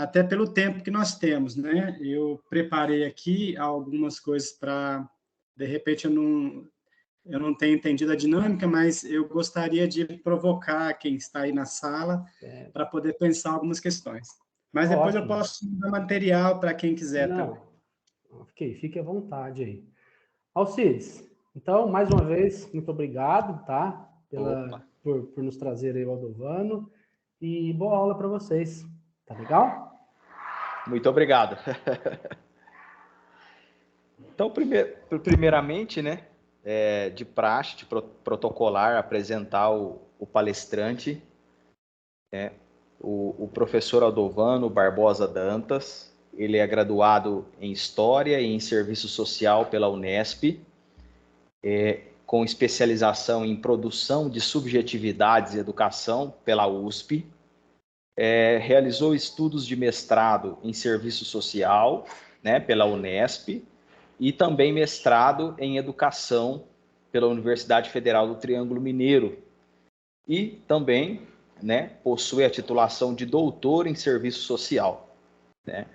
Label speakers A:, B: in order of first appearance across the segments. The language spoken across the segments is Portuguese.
A: até pelo tempo que nós temos, né? Eu preparei aqui algumas coisas para, de repente, eu não tenho entendido a dinâmica, mas eu gostaria de provocar quem está aí na sala para poder pensar algumas questões. Mas depois eu posso dar material para quem quiser também.
B: Ok, fique à vontade aí. Alcides, então, mais uma vez, muito obrigado, tá? Por nos trazer aí o Aldovano. E boa aula para vocês. Tá legal?
C: Muito obrigado. Então, primeiramente, né, de praxe, de protocolar, apresentar o palestrante, né, o professor Aldovano Barbosa Dantas. Ele é graduado em História e em Serviço Social pela Unesp, com especialização em Produção de Subjetividades e Educação pela USP. Realizou estudos de mestrado em Serviço Social, né, pela Unesp, e também mestrado em Educação pela Universidade Federal do Triângulo Mineiro. E também, né, possui a titulação de doutor em Serviço Social, né?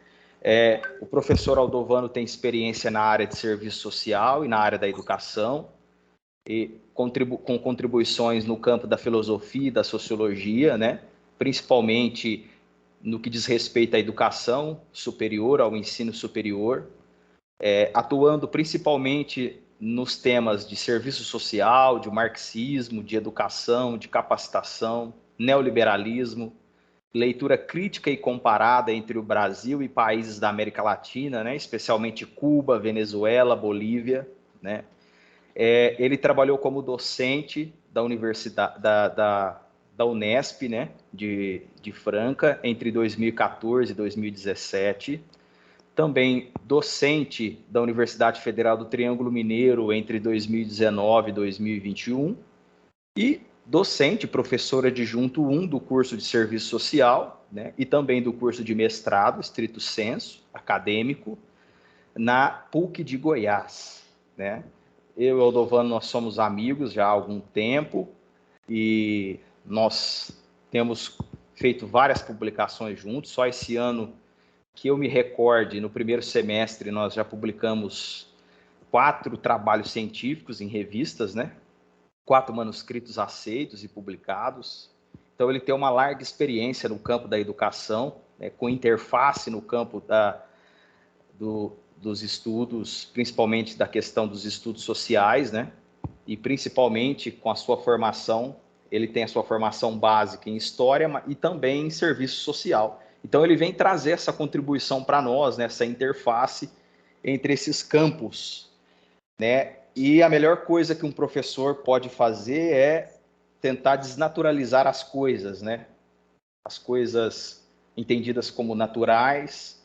C: O professor Aldovano tem experiência na área de serviço social e na área da educação, e com contribuições no campo da filosofia e da sociologia, né? Principalmente no que diz respeito à educação superior, ao ensino superior, atuando principalmente nos temas de serviço social, de marxismo, de educação, de capacitação, neoliberalismo, leitura crítica e comparada entre o Brasil e países da América Latina, né, especialmente Cuba, Venezuela, Bolívia, né. Ele trabalhou como docente da Universidade da Unesp, né, de Franca, entre 2014 e 2017. Também docente da Universidade Federal do Triângulo Mineiro entre 2019 e 2021. E docente, professora adjunto 1 do curso de Serviço Social, né, e também do curso de mestrado, estrito sensu, acadêmico, na PUC de Goiás, né. Eu e o Aldovano, nós somos amigos já há algum tempo e nós temos feito várias publicações juntos. Só esse ano, que eu me recorde, no primeiro semestre, nós já publicamos 4 trabalhos científicos em revistas, né? 4 manuscritos aceitos e publicados. Então, ele tem uma larga experiência no campo da educação, né, com interface no campo dos estudos, principalmente da questão dos estudos sociais, né? E principalmente com a sua formação, ele tem a sua formação básica em História e também em Serviço Social. Então, ele vem trazer essa contribuição para nós, né, essa interface entre esses campos, né? E a melhor coisa que um professor pode fazer é tentar desnaturalizar as coisas, né? As coisas entendidas como naturais,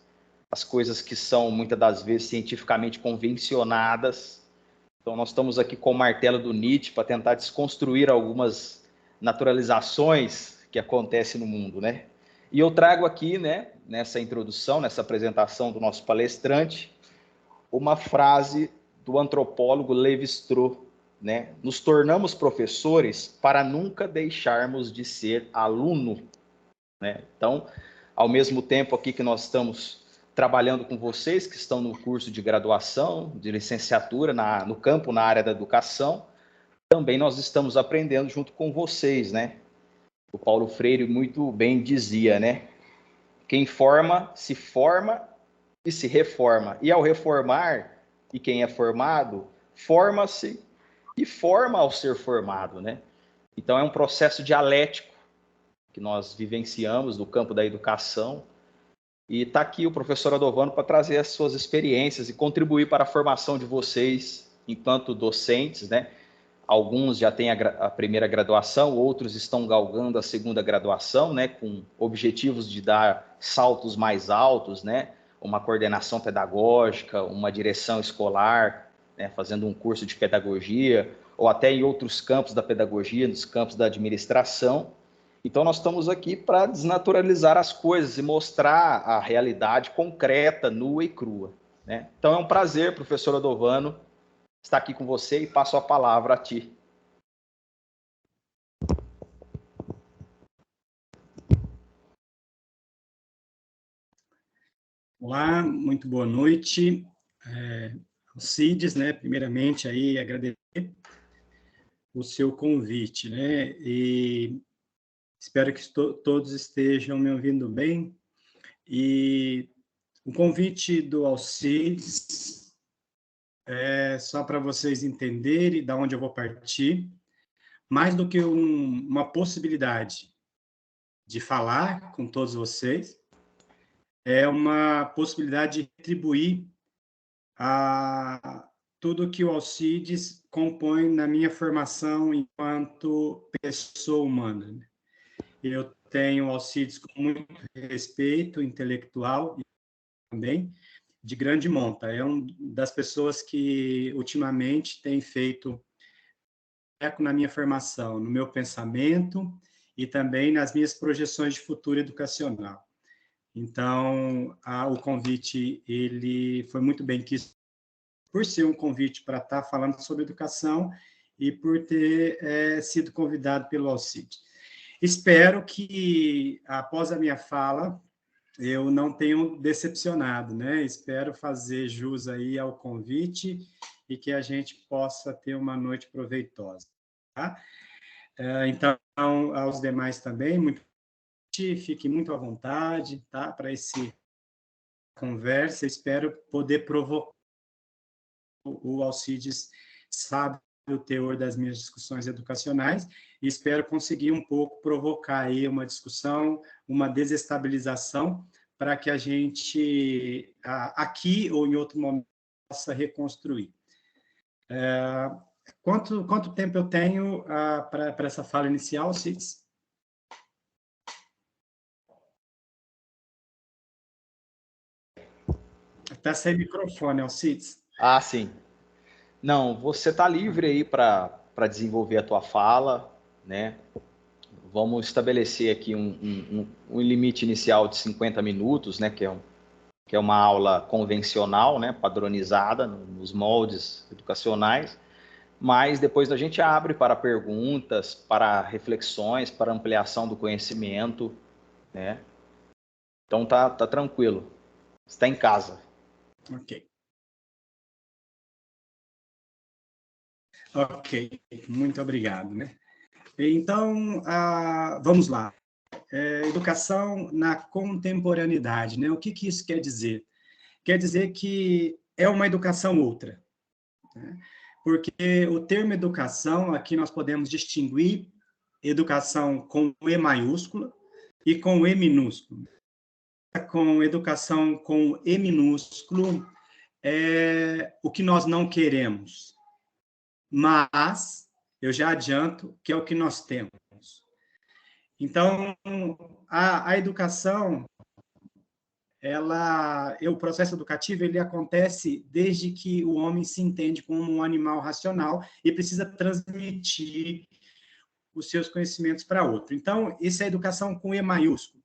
C: as coisas que são, muitas das vezes, cientificamente convencionadas. Então, nós estamos aqui com o martelo do Nietzsche para tentar desconstruir algumas naturalizações que acontecem no mundo, né? E eu trago aqui, né, nessa introdução, nessa apresentação do nosso palestrante, uma frase do antropólogo Lévi-Strauss, né? Nos tornamos professores para nunca deixarmos de ser aluno, né? Então, ao mesmo tempo aqui que nós estamos trabalhando com vocês que estão no curso de graduação, de licenciatura no campo, na área da educação, também nós estamos aprendendo junto com vocês, né? O Paulo Freire muito bem dizia, né? Quem forma e se reforma. E ao reformar, e quem é formado, forma-se e forma ao ser formado, né? Então é um processo dialético que nós vivenciamos no campo da educação. E está aqui o professor Aldovano para trazer as suas experiências e contribuir para a formação de vocês enquanto docentes, né? Alguns já têm a primeira graduação, outros estão galgando a segunda graduação, né, com objetivos de dar saltos mais altos, né, uma coordenação pedagógica, uma direção escolar, né, fazendo um curso de pedagogia, ou até em outros campos da pedagogia, nos campos da administração. Então, nós estamos aqui para desnaturalizar as coisas e mostrar a realidade concreta, nua e crua, né? Então, é um prazer, professor Aldovano, estar aqui com você e passo a palavra a ti.
A: Olá, muito boa noite. Alcides, né, primeiramente aí agradecer o seu convite, né, e espero que todos estejam me ouvindo bem. E o convite do Alcides é só para vocês entenderem de onde eu vou partir, mais do que uma possibilidade de falar com todos vocês, é uma possibilidade de retribuir a tudo que o Alcides compõe na minha formação enquanto pessoa humana. Eu tenho o Alcides com muito respeito intelectual e também de grande monta. É uma das pessoas que ultimamente tem feito eco na minha formação, no meu pensamento e também nas minhas projeções de futuro educacional. Então, o convite ele foi muito bem quisto por ser um convite para estar falando sobre educação e por ter sido convidado pelo Alcides. Espero que, após a minha fala, eu não tenha decepcionado, né? Espero fazer jus aí ao convite e que a gente possa ter uma noite proveitosa, tá? Então, aos demais também, fique muito à vontade, tá? Para esse conversa, espero poder provocar o Alcides sabe o teor das minhas discussões educacionais e espero conseguir um pouco provocar aí uma discussão, uma desestabilização, para que a gente, aqui ou em outro momento, possa reconstruir. Quanto tempo eu tenho para essa fala inicial, Alcides? Está sem microfone, Alcides.
C: Ah, sim. Não, você está livre aí para desenvolver a tua fala, né? Vamos estabelecer aqui um limite inicial de 50 minutos, né? Que é uma aula convencional, né? Padronizada nos moldes educacionais. Mas depois a gente abre para perguntas, para reflexões, para ampliação do conhecimento, né? Então tá tranquilo. Está em casa.
A: Ok. Ok, muito obrigado, né? Então, vamos lá. Educação na contemporaneidade, né? O que isso quer dizer? Quer dizer que é uma educação outra, né? Porque o termo educação, aqui nós podemos distinguir educação com E maiúscula e com E minúsculo. Com educação com E minúsculo é o que nós não queremos, mas eu já adianto que é o que nós temos. Então, a educação, o processo educativo, ele acontece desde que o homem se entende como um animal racional e precisa transmitir os seus conhecimentos para outro. Então, isso é educação com E maiúsculo.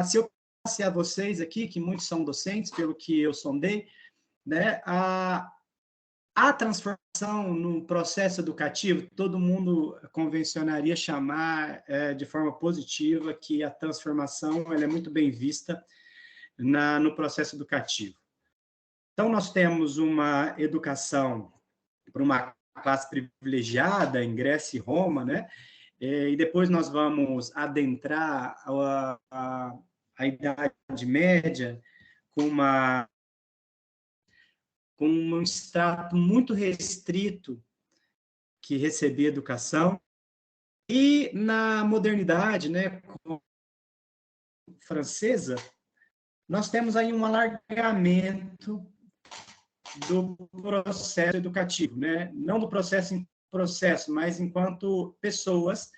A: Se eu passei a vocês aqui, que muitos são docentes, pelo que eu sondei, né, a transformação no processo educativo, todo mundo convencionaria chamar de forma positiva que a transformação ela é muito bem vista no processo educativo. Então, nós temos uma educação para uma classe privilegiada em Grécia e Roma, né? E depois nós vamos adentrar a Idade Média com um extrato muito restrito que recebia educação, e na modernidade, né, francesa, nós temos aí um alargamento do processo educativo, né? Não do processo em processo, mas enquanto pessoas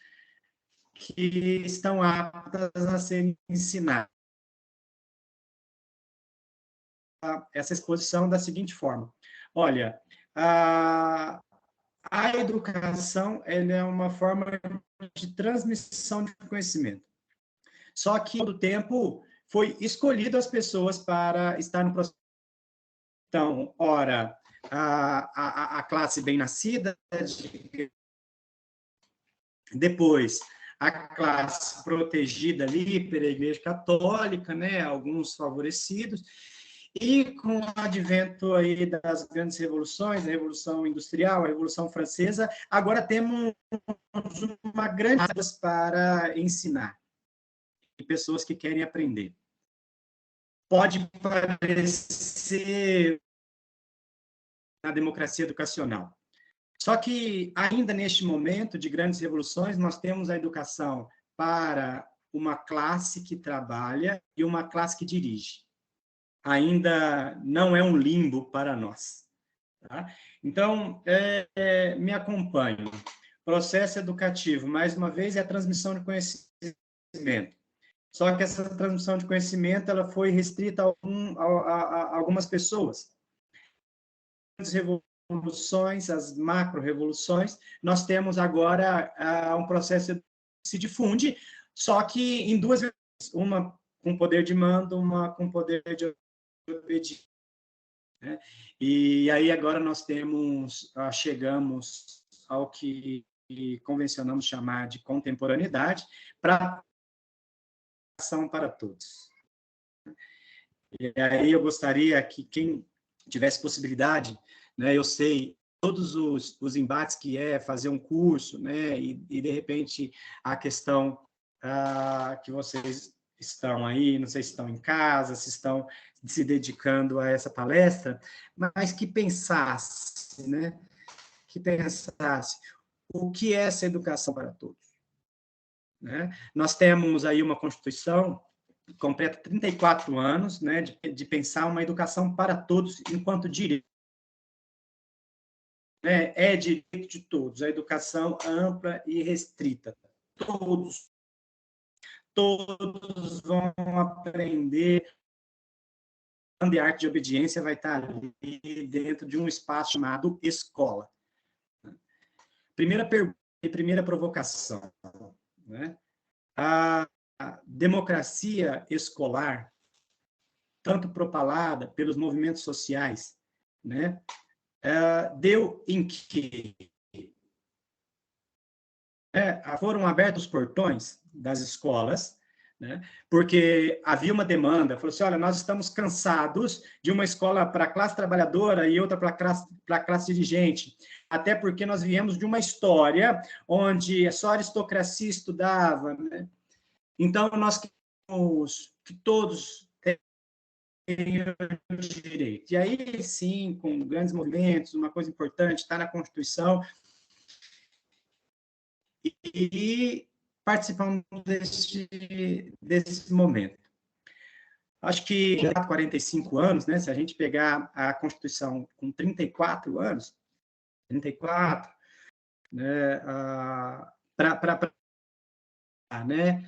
A: que estão aptas a serem ensinadas. Essa exposição da seguinte forma: olha, a educação ela é uma forma de transmissão de conhecimento. Só que, todo tempo, foi escolhido as pessoas para estar no processo. Então, ora, a classe bem-nascida, depois a classe protegida ali pela Igreja Católica, né, alguns favorecidos, e com o advento aí das grandes revoluções, a Revolução Industrial, a Revolução Francesa, agora temos uma grande para ensinar, e pessoas que querem aprender. Pode parecer na democracia educacional. Só que, ainda neste momento de grandes revoluções, nós temos a educação para uma classe que trabalha e uma classe que dirige. Ainda não é um limbo para nós. Tá? Então, me acompanhe. Processo educativo, mais uma vez, é a transmissão de conhecimento. Só que essa transmissão de conhecimento ela foi restrita a algumas pessoas. As revoluções, as macro-revoluções, nós temos agora um processo que se difunde, só que em duas vezes, uma com poder de mando, uma com poder de obediência. Né? E aí agora nós chegamos ao que convencionamos chamar de contemporaneidade, para ação para todos. E aí eu gostaria que quem tivesse possibilidade, né, eu sei todos os embates que é fazer um curso, né, e de repente a questão que vocês estão aí, não sei se estão em casa, se estão se dedicando a essa palestra, mas que pensasse, né, o que é essa educação para todos. Né? Nós temos aí uma Constituição que completa 34 anos, né, de pensar uma educação para todos enquanto direito. É direito de todos, a educação ampla e restrita. Todos vão aprender. A arte de obediência vai estar ali dentro de um espaço chamado escola. Primeira pergunta e primeira provocação. Né? A democracia escolar, tanto propalada pelos movimentos sociais, né, deu em que foram abertos os portões das escolas, né, porque havia uma demanda, falou assim, olha, nós estamos cansados de uma escola para a classe trabalhadora e outra para a classe dirigente, até porque nós viemos de uma história onde só a aristocracia estudava, né? Então, nós queremos que todos tenham direito. E aí, sim, com grandes movimentos, uma coisa importante, está na Constituição, e participamos desse momento. Acho que já há 45 anos, né, se a gente pegar a Constituição com 34 anos, 34, né, né,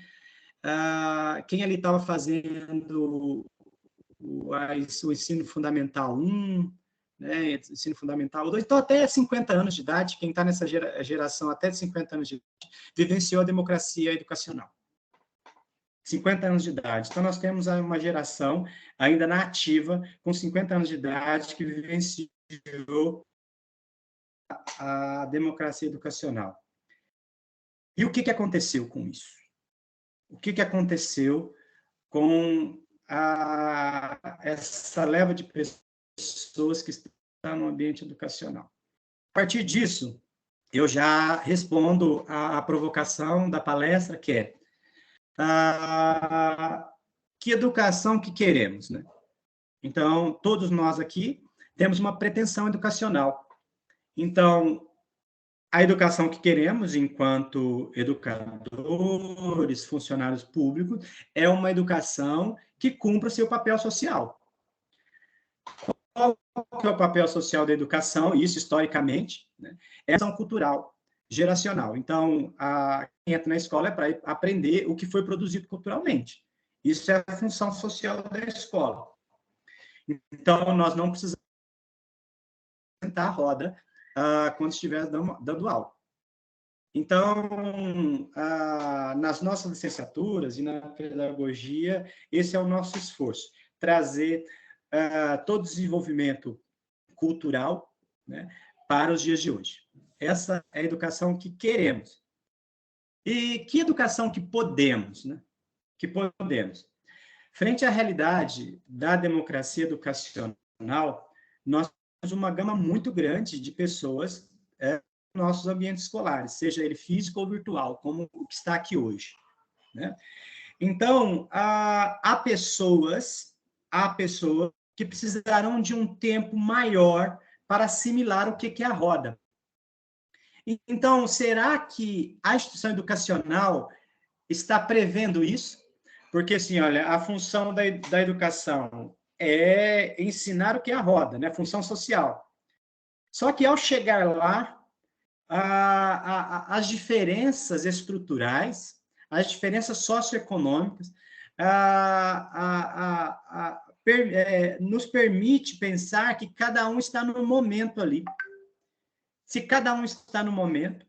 A: quem ali estava fazendo o ensino fundamental 1, né, ensino fundamental 2, então até 50 anos de idade, quem está nessa geração até 50 anos de idade, vivenciou a democracia educacional. 50 anos de idade. Então, nós temos uma geração ainda na ativa, com 50 anos de idade, que vivenciou a democracia educacional. E o que aconteceu com isso? O que aconteceu com essa leva de pessoas que estão no ambiente educacional? A partir disso, eu já respondo à provocação da palestra, que é que educação que queremos, né? Então, todos nós aqui temos uma pretensão educacional. Então, a educação que queremos, enquanto educadores, funcionários públicos, é uma educação que cumpra o seu papel social. Qual é o papel social da educação? Isso, historicamente, né? É a ação cultural, geracional. Então, quem entra na escola é para aprender o que foi produzido culturalmente. Isso é a função social da escola. Então, nós não precisamos sentar a roda quando estiver dando aula. Então, nas nossas licenciaturas e na pedagogia, esse é o nosso esforço, trazer todo o desenvolvimento cultural, né, para os dias de hoje. Essa é a educação que queremos. E que educação que podemos, né? Que podemos. Frente à realidade da democracia educacional, nós temos uma gama muito grande de pessoas nos nossos ambientes escolares, seja ele físico ou virtual, como o que está aqui hoje, né? Então, há pessoas que precisarão de um tempo maior para assimilar o que é a roda. Então, será que a instituição educacional está prevendo isso? Porque, assim, olha, a função da educação é ensinar o que é a roda, né? A função social. Só que, ao chegar lá, as diferenças estruturais, as diferenças socioeconômicas, nos permite pensar que cada um está no momento ali. Se cada um está no momento,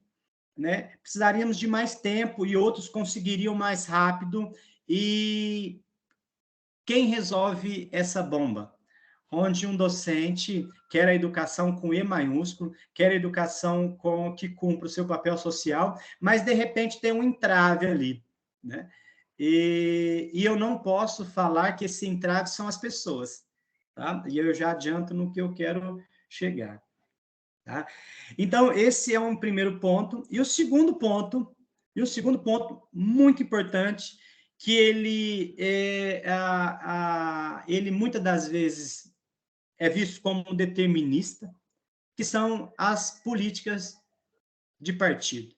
A: né, precisaríamos de mais tempo e outros conseguiriam mais rápido. E quem resolve essa bomba? Onde um docente quer a educação com E maiúsculo, quer a educação que cumpra o seu papel social, mas, de repente, tem um entrave ali, né? E eu não posso falar que esse entrave são as pessoas, tá? E eu já adianto no que eu quero chegar. Tá? Então, esse é um primeiro ponto. E o segundo ponto muito importante, que ele muitas das vezes é visto como determinista, que são as políticas de partido.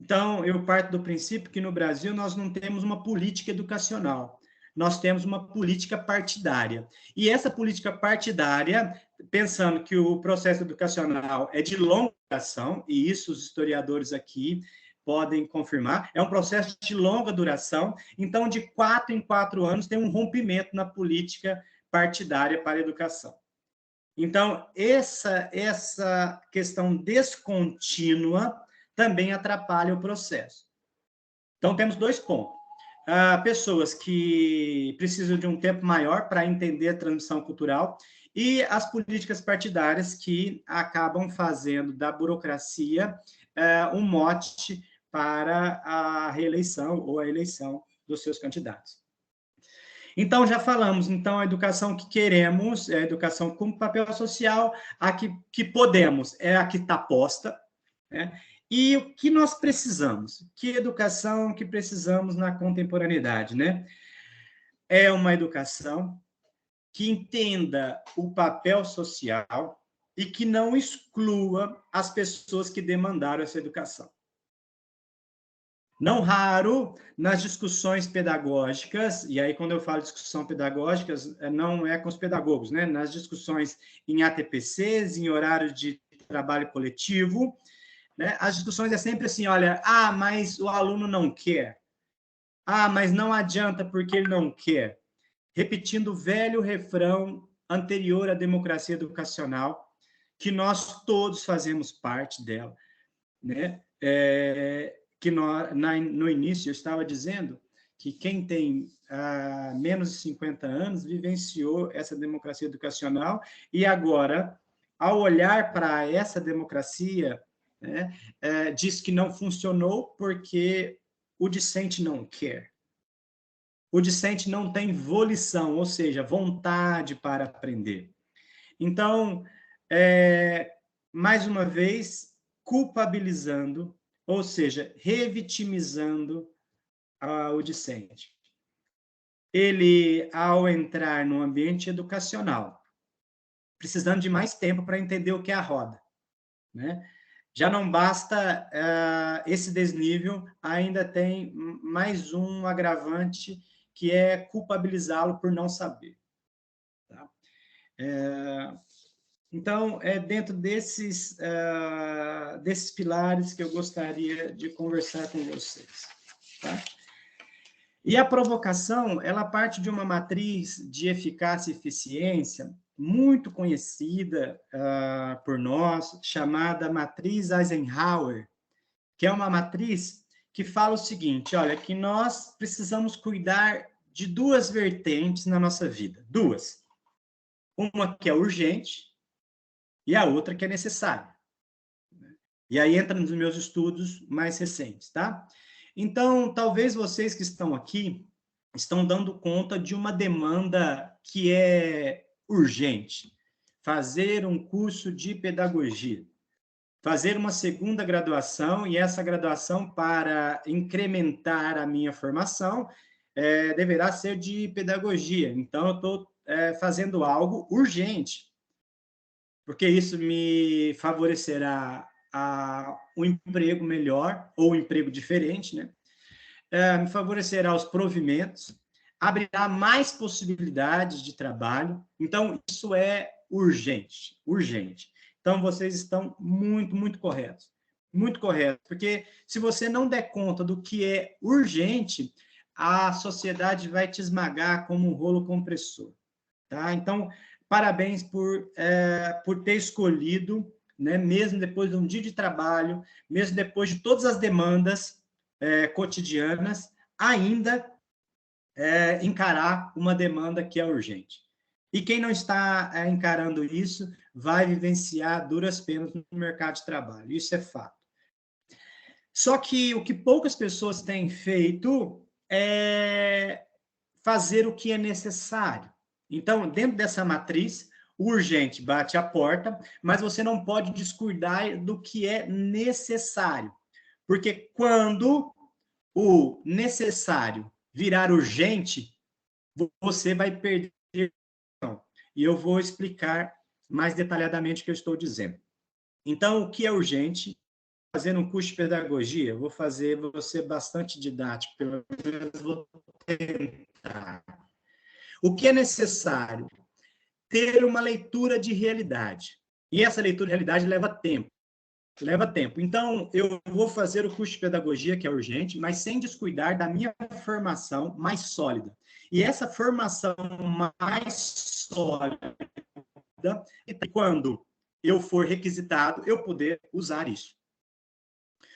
A: Então, eu parto do princípio que no Brasil nós não temos uma política educacional, nós temos uma política partidária. E essa política partidária, pensando que o processo educacional é de longa duração, e isso os historiadores aqui podem confirmar, é um processo de longa duração, então, de 4 em 4 anos, tem um rompimento na política partidária para a educação. Então, essa questão descontínua também atrapalha o processo. Então, temos 2 pontos. Pessoas que precisam de um tempo maior para entender a transmissão cultural e as políticas partidárias que acabam fazendo da burocracia um mote para a reeleição ou a eleição dos seus candidatos. Então, já falamos, então, a educação que queremos, é a educação com papel social, a que podemos, é a que está posta, né? E o que nós precisamos? Que educação que precisamos na contemporaneidade, né? É uma educação que entenda o papel social e que não exclua as pessoas que demandaram essa educação. Não raro, nas discussões pedagógicas, e aí quando eu falo discussão pedagógica, não é com os pedagogos, né? Nas discussões em ATPCs, em horário de trabalho coletivo, né? As discussões é sempre assim, olha, mas o aluno não quer. Mas não adianta porque ele não quer. Repetindo o velho refrão anterior à democracia educacional, que nós todos fazemos parte dela, né? Que no início eu estava dizendo que quem tem menos de 50 anos vivenciou essa democracia educacional e agora, ao olhar para essa democracia, né, diz que não funcionou porque o discente não quer. O discente não tem volição, ou seja, vontade para aprender. Então, mais uma vez, culpabilizando, ou seja, revitimizando o discente. Ele, ao entrar no ambiente educacional, precisando de mais tempo para entender o que é a roda, né? Já não basta esse desnível, ainda tem mais um agravante, que é culpabilizá-lo por não saber. Tá? Então, é dentro desses pilares que eu gostaria de conversar com vocês. Tá? E a provocação, ela parte de uma matriz de eficácia e eficiência muito conhecida por nós, chamada matriz Eisenhower, que é uma matriz que fala o seguinte, olha, que nós precisamos cuidar de 2 vertentes na nossa vida, 2. Uma que é urgente e a outra que é necessária. E aí entra nos meus estudos mais recentes, tá? Então, talvez vocês que estão aqui estão dando conta de uma demanda que é urgente. Fazer um curso de pedagogia. Fazer uma segunda graduação, e essa graduação, para incrementar a minha formação, deverá ser de pedagogia. Então, eu estou fazendo algo urgente, porque isso me favorecerá um emprego melhor, ou um emprego diferente, né? Me favorecerá os provimentos, abrirá mais possibilidades de trabalho. Então, isso é urgente, urgente. Então, vocês estão muito, muito corretos. Muito corretos, porque se você não der conta do que é urgente, a sociedade vai te esmagar como um rolo compressor. Tá? Então, parabéns por ter escolhido, né, mesmo depois de um dia de trabalho, mesmo depois de todas as demandas cotidianas, ainda encarar uma demanda que é urgente. E quem não está encarando isso vai vivenciar duras penas no mercado de trabalho. Isso é fato. Só que o que poucas pessoas têm feito é fazer o que é necessário. Então, dentro dessa matriz, o urgente bate a porta, mas você não pode descuidar do que é necessário. Porque quando o necessário virar urgente, você vai perder. E eu vou explicar mais detalhadamente o que eu estou dizendo. Então, o que é urgente? Fazendo um curso de pedagogia, vou ser bastante didático, pelo menos vou tentar. O que é necessário? Ter uma leitura de realidade. E essa leitura de realidade leva tempo. Leva tempo. Então, eu vou fazer o curso de pedagogia, que é urgente, mas sem descuidar da minha formação mais sólida. E essa formação mais sólida, quando eu for requisitado, eu poder usar isso.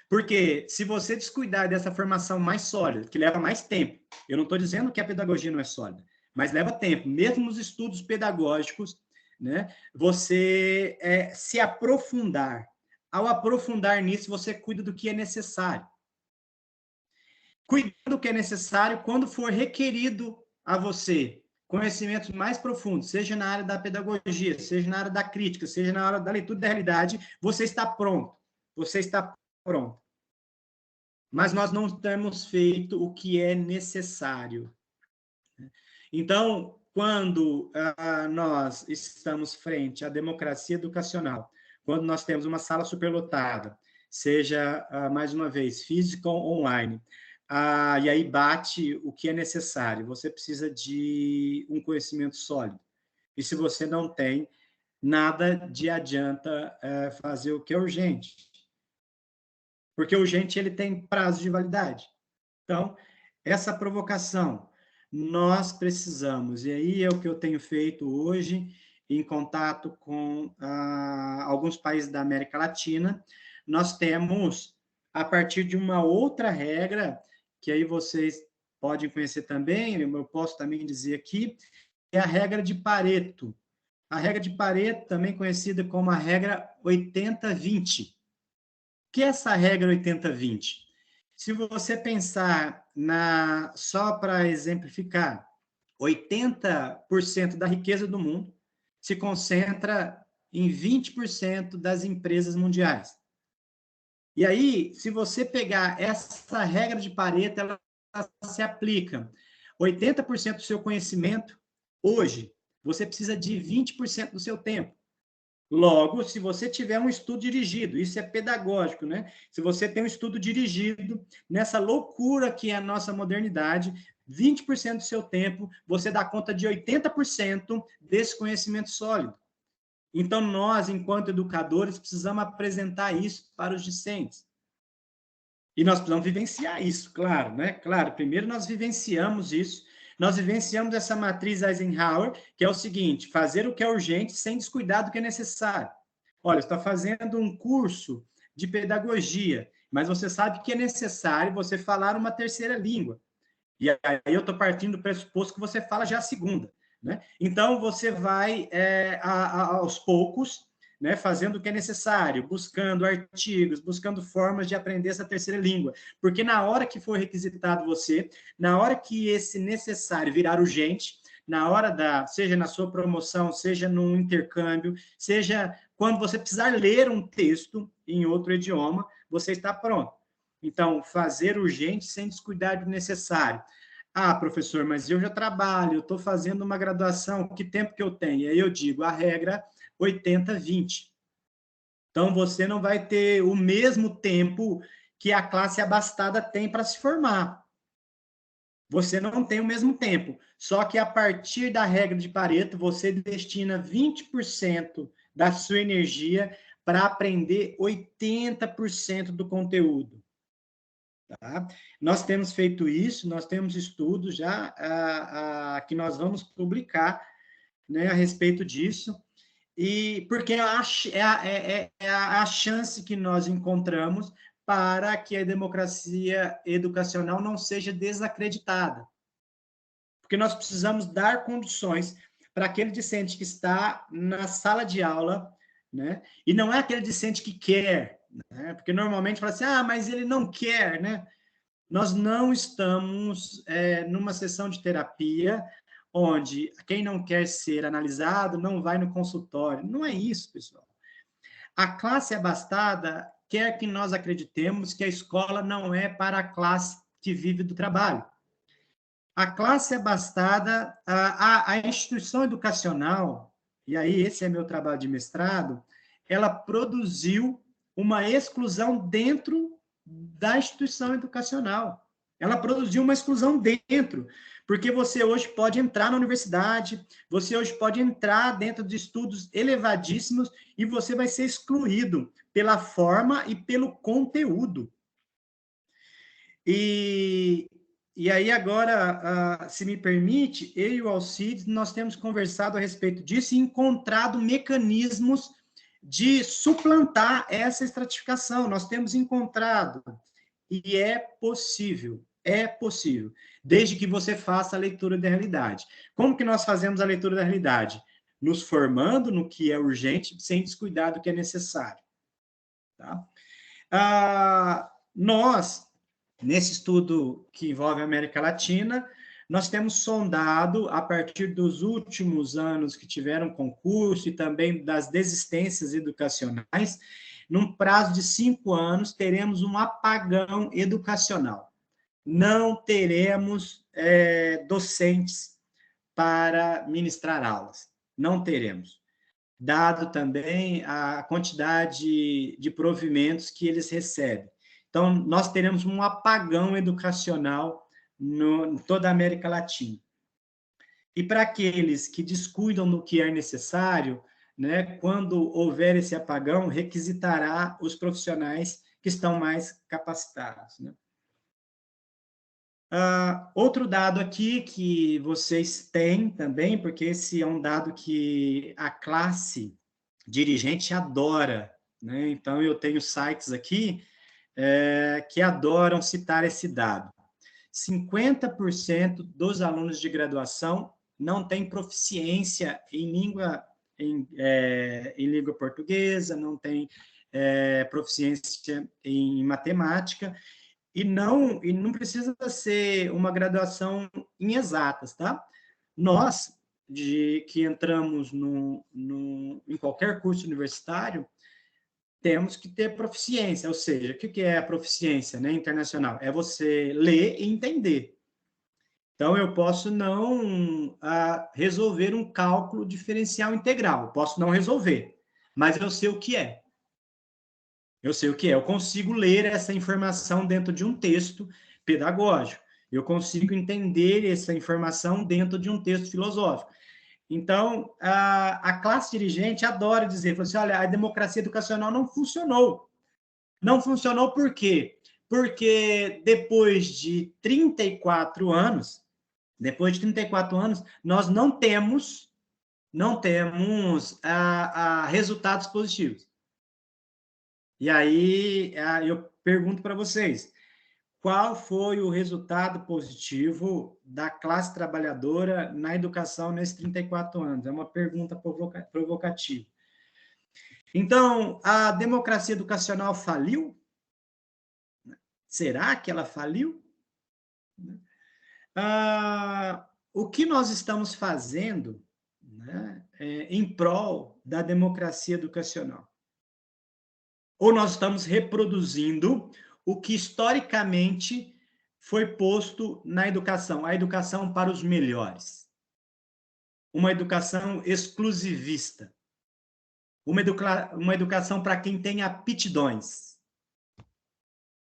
A: Porque se você descuidar dessa formação mais sólida, que leva mais tempo, eu não estou dizendo que a pedagogia não é sólida, mas leva tempo, mesmo nos estudos pedagógicos, né, você se aprofundar. Ao aprofundar nisso, você cuida do que é necessário. Cuida do que é necessário quando for requerido a você conhecimentos mais profundos, seja na área da pedagogia, seja na área da crítica, seja na área da leitura da realidade, você está pronto. Você está pronto. Mas nós não temos feito o que é necessário. Então, quando nós estamos frente à democracia educacional, quando nós temos uma sala superlotada, seja, mais uma vez, física ou online, e aí bate o que é necessário, você precisa de um conhecimento sólido. E se você não tem, nada de adianta fazer o que é urgente. Porque o urgente ele tem prazo de validade. Então, essa provocação, nós precisamos, e aí é o que eu tenho feito hoje, em contato com alguns países da América Latina, nós temos, a partir de uma outra regra, que aí vocês podem conhecer também, eu posso também dizer aqui, é a regra de Pareto. A regra de Pareto, também conhecida como a regra 80-20. O que é essa regra 80-20? Se você pensar só para exemplificar, 80% da riqueza do mundo se concentra em 20% das empresas mundiais. E aí, se você pegar essa regra de Pareto, ela se aplica. 80% do seu conhecimento, hoje, você precisa de 20% do seu tempo. Logo, se você tiver um estudo dirigido, isso é pedagógico, né? Se você tem um estudo dirigido nessa loucura que é a nossa modernidade, 20% do seu tempo, você dá conta de 80% desse conhecimento sólido. Então, nós, enquanto educadores, precisamos apresentar isso para os discentes. E nós precisamos vivenciar isso, claro, né? Claro, primeiro nós vivenciamos isso, nós vivenciamos essa matriz Eisenhower, que é o seguinte, fazer o que é urgente sem descuidar do que é necessário. Olha, você está fazendo um curso de pedagogia, mas você sabe que é necessário você falar uma terceira língua. E aí eu estou partindo do pressuposto que você fala já a segunda, né? Então, você vai, aos poucos, né, fazendo o que é necessário, buscando artigos, buscando formas de aprender essa terceira língua. Porque na hora que for requisitado você, na hora que esse necessário virar urgente, na hora seja na sua promoção, seja num intercâmbio, seja quando você precisar ler um texto em outro idioma, você está pronto. Então, fazer urgente sem descuidar do necessário. Ah, professor, mas eu já trabalho, eu estou fazendo uma graduação, que tempo que eu tenho? Aí eu digo, a regra 80-20. Então, você não vai ter o mesmo tempo que a classe abastada tem para se formar. Você não tem o mesmo tempo. Só que a partir da regra de Pareto, você destina 20% da sua energia para aprender 80% do conteúdo. Tá? Nós temos feito isso, nós temos estudos já que nós vamos publicar, né, a respeito disso, e porque é a chance que nós encontramos para que a democracia educacional não seja desacreditada. Porque nós precisamos dar condições para aquele discente que está na sala de aula, né? E não é aquele discente que quer, né? Porque normalmente fala assim, mas ele não quer, né? Nós não estamos numa sessão de terapia onde quem não quer ser analisado não vai no consultório. Não é isso, pessoal. A classe abastada quer que nós acreditemos que a escola não é para a classe que vive do trabalho. A classe abastada, a instituição educacional, e aí esse é meu trabalho de mestrado, ela produziu uma exclusão dentro da instituição educacional. Ela produziu uma exclusão dentro, porque você hoje pode entrar na universidade, você hoje pode entrar dentro de estudos elevadíssimos e você vai ser excluído pela forma e pelo conteúdo. E aí agora, se me permite, eu e o Alcides, nós temos conversado a respeito disso e encontrado mecanismos de suplantar essa estratificação. Nós temos encontrado, e é possível, desde que você faça a leitura da realidade. Como que nós fazemos a leitura da realidade? Nos formando no que é urgente, sem descuidar do que é necessário. Tá? Nós, nesse estudo que envolve a América Latina, nós temos sondado, a partir dos últimos anos que tiveram concurso e também das desistências educacionais, num prazo de 5 anos, teremos um apagão educacional. Não teremos docentes para ministrar aulas. Não teremos. Dado também a quantidade de provimentos que eles recebem. Então, nós teremos um apagão educacional em toda a América Latina. E para aqueles que descuidam do que é necessário, né, quando houver esse apagão, requisitará os profissionais que estão mais capacitados. Né? Outro dado aqui que vocês têm também, porque esse é um dado que a classe dirigente adora, né? Então, eu tenho sites aqui que adoram citar esse dado. 50% dos alunos de graduação não têm proficiência em língua portuguesa, não têm proficiência em matemática, e não precisa ser uma graduação em exatas, tá? Nós, que entramos em qualquer curso universitário, temos que ter proficiência, ou seja, o que é a proficiência, né, internacional? É você ler e entender. Então, eu posso não resolver um cálculo diferencial integral, posso não resolver, mas eu sei o que é. Eu sei o que é, eu consigo ler essa informação dentro de um texto pedagógico, eu consigo entender essa informação dentro de um texto filosófico. Então, a classe dirigente adora dizer, assim, olha, a democracia educacional não funcionou. Não funcionou por quê? Porque depois de 34 anos, nós não temos resultados positivos. E aí, eu pergunto para vocês, qual foi o resultado positivo da classe trabalhadora na educação nesses 34 anos? É uma pergunta provocativa. Então, a democracia educacional faliu? Será que ela faliu? O que nós estamos fazendo, né, em prol da democracia educacional? Ou nós estamos reproduzindo o que historicamente foi posto na educação, a educação para os melhores? Uma educação exclusivista, uma educação para quem tem aptidões.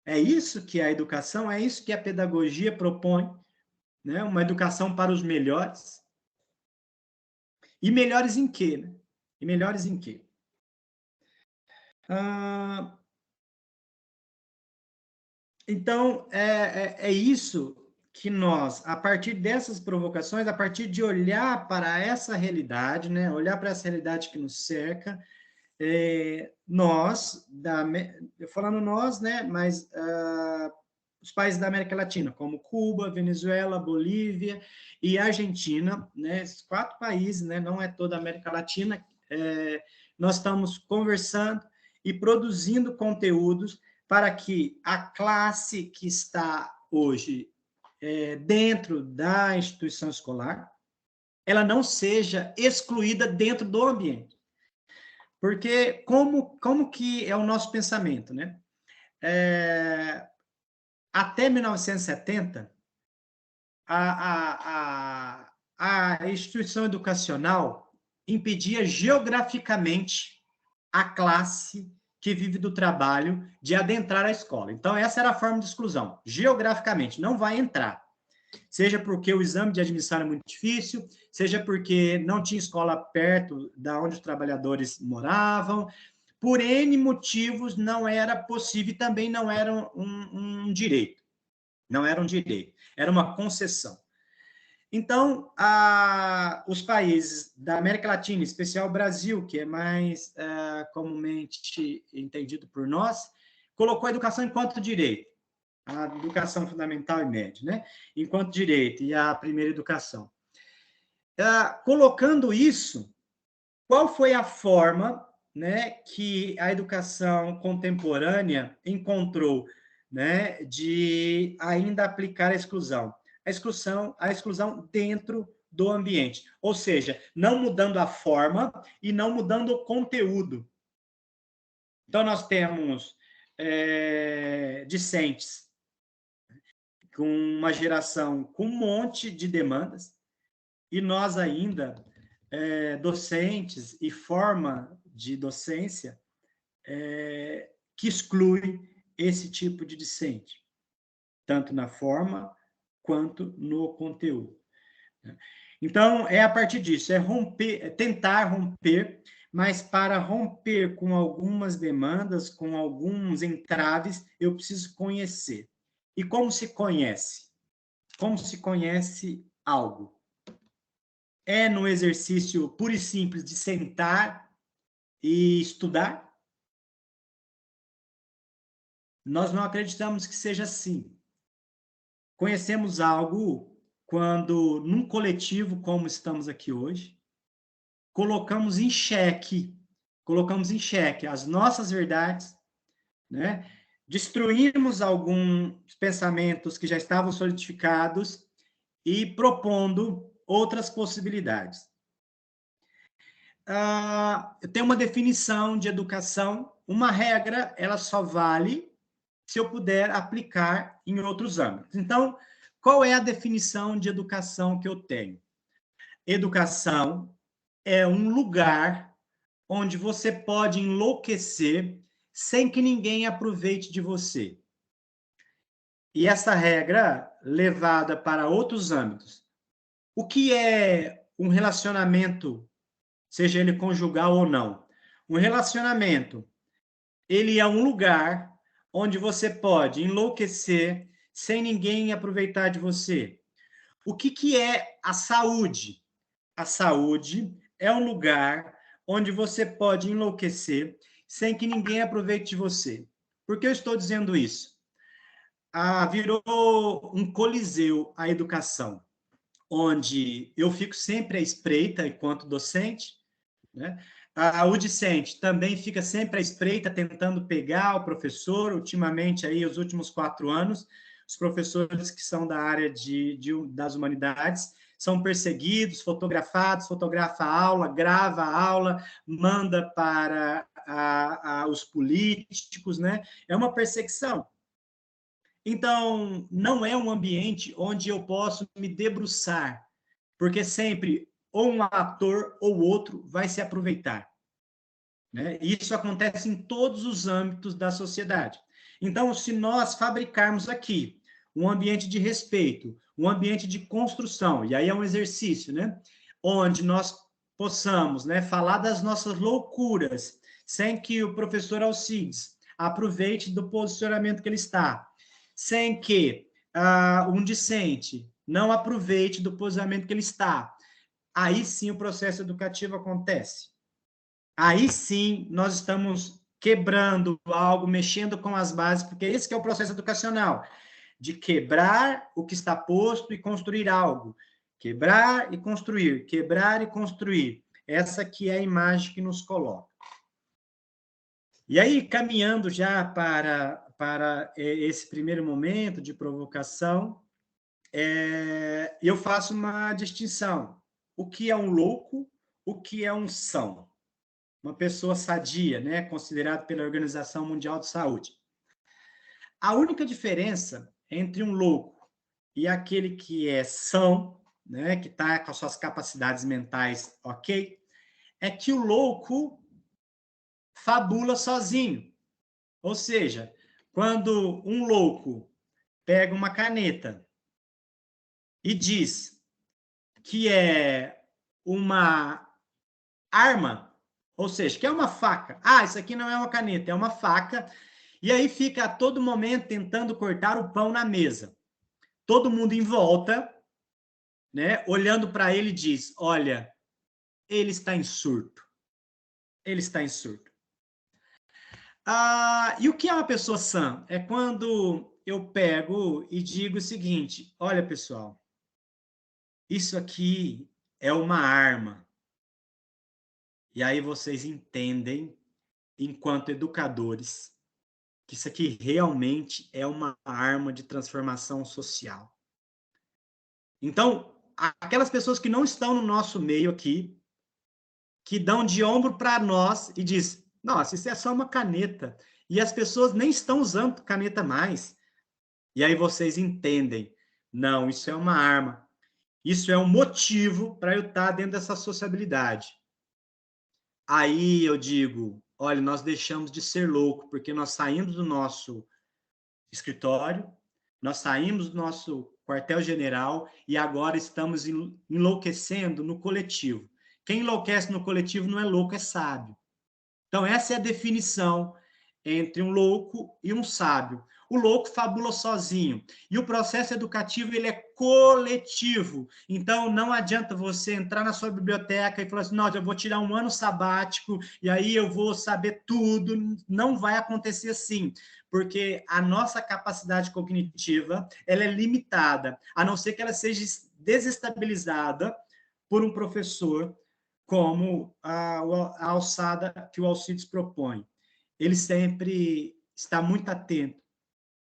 A: É isso que a educação, é isso que a pedagogia propõe, né? Uma educação para os melhores. E melhores em quê? Né? E melhores em quê? Então, é isso que nós, a partir dessas provocações, a partir de olhar para essa realidade, né? Olhar para essa realidade que nos cerca, nós, falando nós, né? Mas os países da América Latina, como Cuba, Venezuela, Bolívia e Argentina, né? Esses 4 países, né? Não é toda a América Latina, nós estamos conversando e produzindo conteúdos para que a classe que está hoje dentro da instituição escolar, ela não seja excluída dentro do ambiente. Porque como que é o nosso pensamento, né? Até 1970, a instituição educacional impedia geograficamente a classe que vive do trabalho de adentrar a escola. Então, essa era a forma de exclusão. Geograficamente, não vai entrar. Seja porque o exame de admissão era muito difícil, seja porque não tinha escola perto da onde os trabalhadores moravam. Por N motivos, não era possível e também não era um direito. Não era um direito, era uma concessão. Então, os países da América Latina, em especial o Brasil, que é mais comumente entendido por nós, colocou a educação enquanto direito, a educação fundamental e média, né? Enquanto direito e a primeira educação. Colocando isso, qual foi a forma, né, que a educação contemporânea encontrou, né, de ainda aplicar a exclusão? A exclusão dentro do ambiente, ou seja, não mudando a forma e não mudando o conteúdo. Então, nós temos discentes com uma geração com um monte de demandas, e nós ainda, docentes e forma de docência que exclui esse tipo de discente, tanto na forma quanto no conteúdo. Então, a partir disso, tentar romper, mas para romper com algumas demandas, com alguns entraves, eu preciso conhecer. E como se conhece? Como se conhece algo? É no exercício puro e simples de sentar e estudar? Nós não acreditamos que seja assim. Conhecemos algo quando, num coletivo como estamos aqui hoje, colocamos em xeque as nossas verdades, né? Destruímos alguns pensamentos que já estavam solidificados e propondo outras possibilidades. Tem uma definição de educação, uma regra, ela só vale se eu puder aplicar em outros âmbitos. Então, qual é a definição de educação que eu tenho? Educação é um lugar onde você pode enlouquecer sem que ninguém aproveite de você. E essa regra levada para outros âmbitos. O que é um relacionamento, seja ele conjugal ou não? Um relacionamento, ele é um lugar onde você pode enlouquecer sem ninguém aproveitar de você. O que é a saúde? A saúde é um lugar onde você pode enlouquecer sem que ninguém aproveite de você. Por que eu estou dizendo isso? Virou um coliseu a educação, onde eu fico sempre à espreita enquanto docente, né? O discente também fica sempre à espreita, tentando pegar o professor. Ultimamente, aí, os últimos 4 anos, os professores que são da área das humanidades são perseguidos, fotografados, fotografa a aula, grava a aula, manda para os políticos, né? É uma perseguição. Então, não é um ambiente onde eu posso me debruçar, porque sempre ou um ator ou outro vai se aproveitar, né? Isso acontece em todos os âmbitos da sociedade. Então, se nós fabricarmos aqui um ambiente de respeito, um ambiente de construção, e aí é um exercício, né? Onde nós possamos, né, falar das nossas loucuras, sem que o professor Alcides aproveite do posicionamento que ele está, sem que um discente não aproveite do posicionamento que ele está. Aí sim o processo educativo acontece. Aí sim nós estamos quebrando algo, mexendo com as bases, porque esse que é o processo educacional, de quebrar o que está posto e construir algo. Quebrar e construir, quebrar e construir. Essa que é a imagem que nos coloca. E aí, caminhando já para esse primeiro momento de provocação, eu faço uma distinção. O que é um louco, o que é um são? Uma pessoa sadia, né, considerado pela Organização Mundial de Saúde. A única diferença entre um louco e aquele que é são, né, que está com as suas capacidades mentais ok, é que o louco fabula sozinho. Ou seja, quando um louco pega uma caneta e diz que é uma arma, ou seja, que é uma faca. Isso aqui não é uma caneta, é uma faca. E aí fica a todo momento tentando cortar o pão na mesa. Todo mundo em volta, né, olhando para ele, diz: olha, ele está em surto. Ele está em surto. E o que é uma pessoa sã? É quando eu pego e digo o seguinte: olha, pessoal, isso aqui é uma arma. E aí vocês entendem, enquanto educadores, que isso aqui realmente é uma arma de transformação social. Então, aquelas pessoas que não estão no nosso meio aqui, que dão de ombro para nós e diz: nossa, isso é só uma caneta. E as pessoas nem estão usando caneta mais. E aí vocês entendem: não, isso é uma arma. Isso é um motivo para eu estar dentro dessa sociabilidade. Aí eu digo: olha, nós deixamos de ser louco, porque nós saímos do nosso escritório, nós saímos do nosso quartel-general e agora estamos enlouquecendo no coletivo. Quem enlouquece no coletivo não é louco, é sábio. Então, essa é a definição entre um louco e um sábio. O louco fabula sozinho. E o processo educativo, ele é coletivo. Então, não adianta você entrar na sua biblioteca e falar assim: não, eu vou tirar um ano sabático e aí eu vou saber tudo. Não vai acontecer assim, porque a nossa capacidade cognitiva, ela é limitada, a não ser que ela seja desestabilizada por um professor, como a alçada que o Alcides propõe. Ele sempre está muito atento.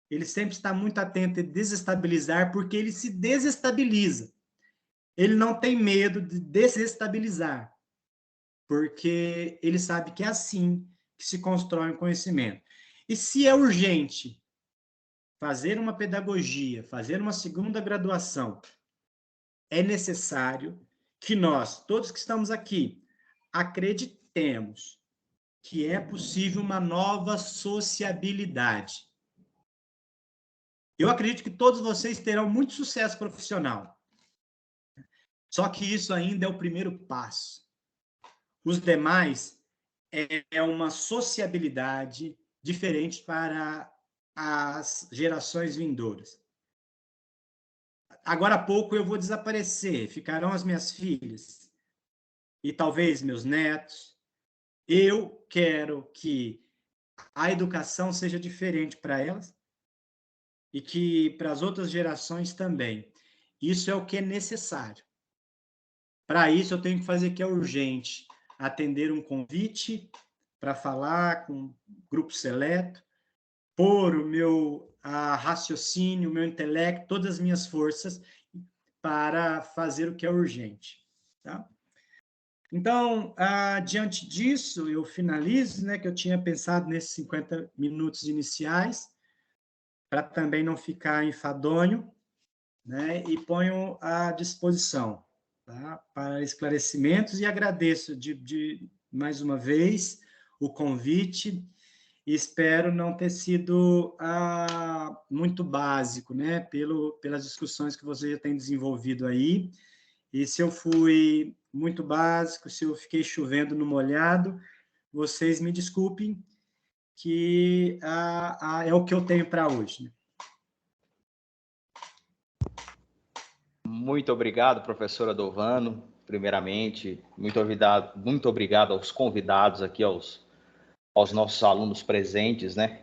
A: Ele sempre está muito atento a desestabilizar, porque ele se desestabiliza. Ele não tem medo de desestabilizar, porque ele sabe que é assim que se constrói um conhecimento. E se é urgente fazer uma pedagogia, fazer uma segunda graduação, é necessário que nós, todos que estamos aqui, acreditemos que é possível uma nova sociabilidade. Eu acredito que todos vocês terão muito sucesso profissional. Só que isso ainda é o primeiro passo. Os demais é uma sociabilidade diferente para as gerações vindouras. Agora há pouco eu vou desaparecer, ficarão as minhas filhas e talvez meus netos. Eu quero que a educação seja diferente para elas e que para as outras gerações também. Isso é o que é necessário. Para isso, eu tenho que fazer o que é urgente: atender um convite para falar com um grupo seleto, pôr o meu raciocínio, o meu intelecto, todas as minhas forças para fazer o que é urgente. Tá? Então, diante disso, eu finalizo, né, que eu tinha pensado nesses 50 minutos iniciais, para também não ficar enfadonho, né, e ponho à disposição, tá, para esclarecimentos, e agradeço mais uma vez o convite, e espero não ter sido muito básico, né, pelas discussões que você já tem desenvolvido aí, e se eu fui muito básico, se eu fiquei chovendo no molhado, vocês me desculpem, que é o que eu tenho para hoje. Né?
C: Muito obrigado, professor Adovano. Primeiramente, muito obrigado aos convidados aqui, aos nossos alunos presentes, né?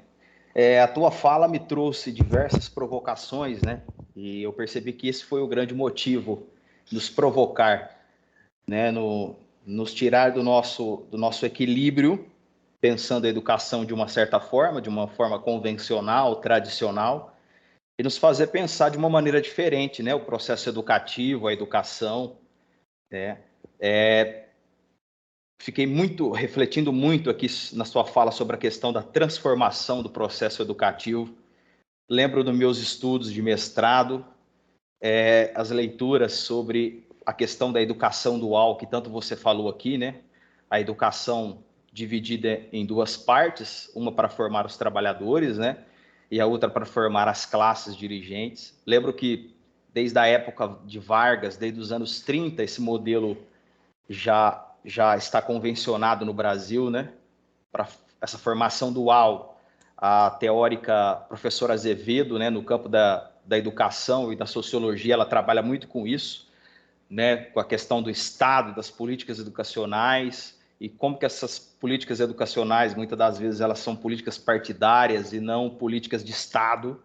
C: A tua fala me trouxe diversas provocações, né? E eu percebi que esse foi o grande motivo, nos provocar, né? Nos tirar do nosso equilíbrio, pensando a educação de uma certa forma, de uma forma convencional, tradicional, e nos fazer pensar de uma maneira diferente, né? O processo educativo, a educação, né? Fiquei refletindo muito aqui na sua fala sobre a questão da transformação do processo educativo. Lembro dos meus estudos de mestrado, as leituras sobre a questão da educação dual, que tanto você falou aqui, né? A educação dividida em duas partes, uma para formar os trabalhadores, né? E a outra para formar as classes dirigentes. Lembro que desde a época de Vargas, desde os anos 30, esse modelo já está convencionado no Brasil, né? Para essa formação dual, a teórica professora Azevedo, né, no campo da educação e da sociologia, ela trabalha muito com isso, né, com a questão do Estado, das políticas educacionais, e como que essas políticas educacionais, muitas das vezes, elas são políticas partidárias e não políticas de Estado,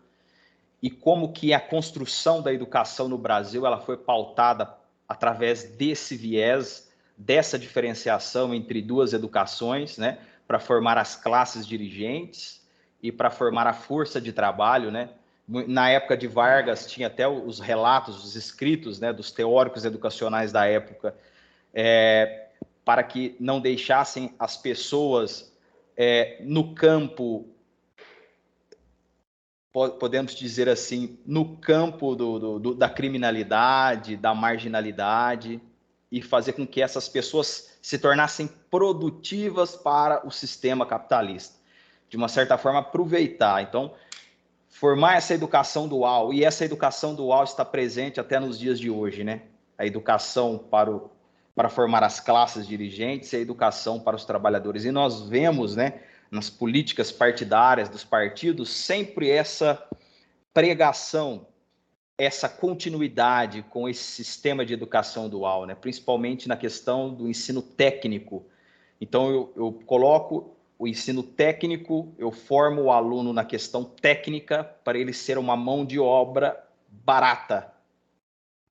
C: e como que a construção da educação no Brasil ela foi pautada através desse viés, dessa diferenciação entre duas educações, né, para formar as classes dirigentes e para formar a força de trabalho, né? Na época de Vargas tinha até os relatos, os escritos, né, dos teóricos educacionais da época, para que não deixassem as pessoas no campo, podemos dizer assim, no campo da criminalidade, da marginalidade, e fazer com que essas pessoas se tornassem produtivas para o sistema capitalista. De uma certa forma, aproveitar. Então, formar essa educação dual, e essa educação dual está presente até nos dias de hoje, né? A educação para formar as classes dirigentes e a educação para os trabalhadores. E nós vemos, né, nas políticas partidárias dos partidos, sempre essa pregação, essa continuidade com esse sistema de educação dual, né? Principalmente na questão do ensino técnico. Então, eu coloco o ensino técnico, eu formo o aluno na questão técnica para ele ser uma mão de obra barata.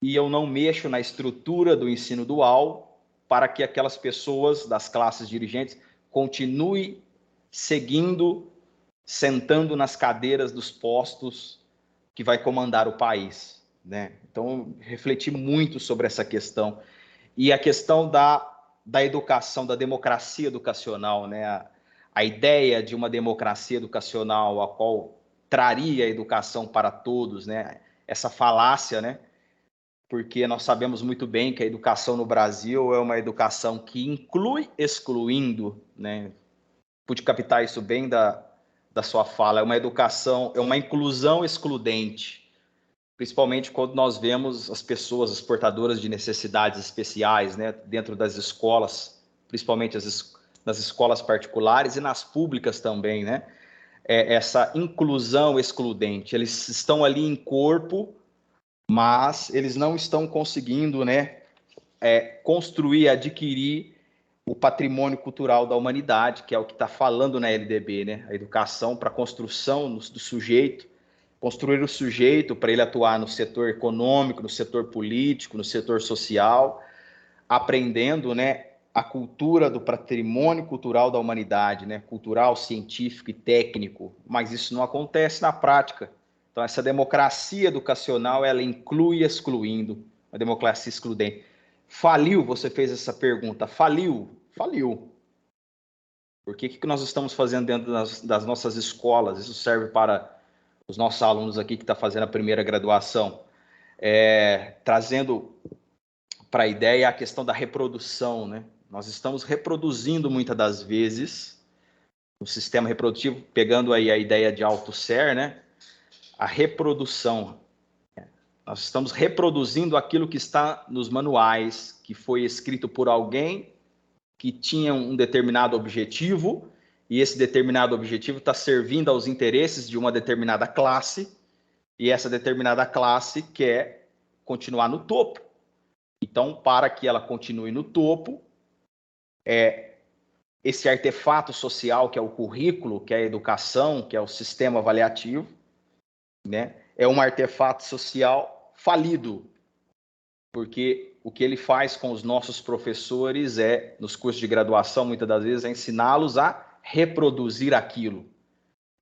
C: E eu não mexo na estrutura do ensino dual para que aquelas pessoas das classes dirigentes continuem seguindo, sentando nas cadeiras dos postos que vai comandar o país, né? Então, refleti muito sobre essa questão. E a questão da educação, da democracia educacional, né? A ideia de uma democracia educacional, a qual traria a educação para todos, né? Essa falácia, né? Porque nós sabemos muito bem que a educação no Brasil é uma educação que inclui excluindo, né? Pude captar isso bem da sua fala, é uma educação, é uma inclusão excludente, principalmente quando nós vemos as pessoas, as portadoras de necessidades especiais, né, dentro das escolas, principalmente nas escolas particulares e nas públicas também, né, essa inclusão excludente, eles estão ali em corpo, mas eles não estão conseguindo, né, construir, adquirir o patrimônio cultural da humanidade, que é o que está falando na LDB, né? A educação para a construção do sujeito, construir o sujeito para ele atuar no setor econômico, no setor político, no setor social, aprendendo, né, a cultura do patrimônio cultural da humanidade, né? Cultural, científico e técnico, mas isso não acontece na prática. Então, essa democracia educacional, ela inclui excluindo, uma democracia excludente. Faliu, você fez essa pergunta, faliu? Faliu. Por que nós estamos fazendo dentro das nossas escolas? Isso serve para os nossos alunos aqui que estão fazendo a primeira graduação, trazendo para a ideia a questão da reprodução, né? Nós estamos reproduzindo muitas das vezes o sistema reprodutivo, pegando aí a ideia de Althusser, né? A reprodução. Nós estamos reproduzindo aquilo que está nos manuais, que foi escrito por alguém que tinha um determinado objetivo, e esse determinado objetivo está servindo aos interesses de uma determinada classe, e essa determinada classe quer continuar no topo. Então, para que ela continue no topo, esse artefato social, que é o currículo, que é a educação, que é o sistema avaliativo, né, é um artefato social falido, porque o que ele faz com os nossos professores nos cursos de graduação, muitas das vezes, é ensiná-los a reproduzir aquilo,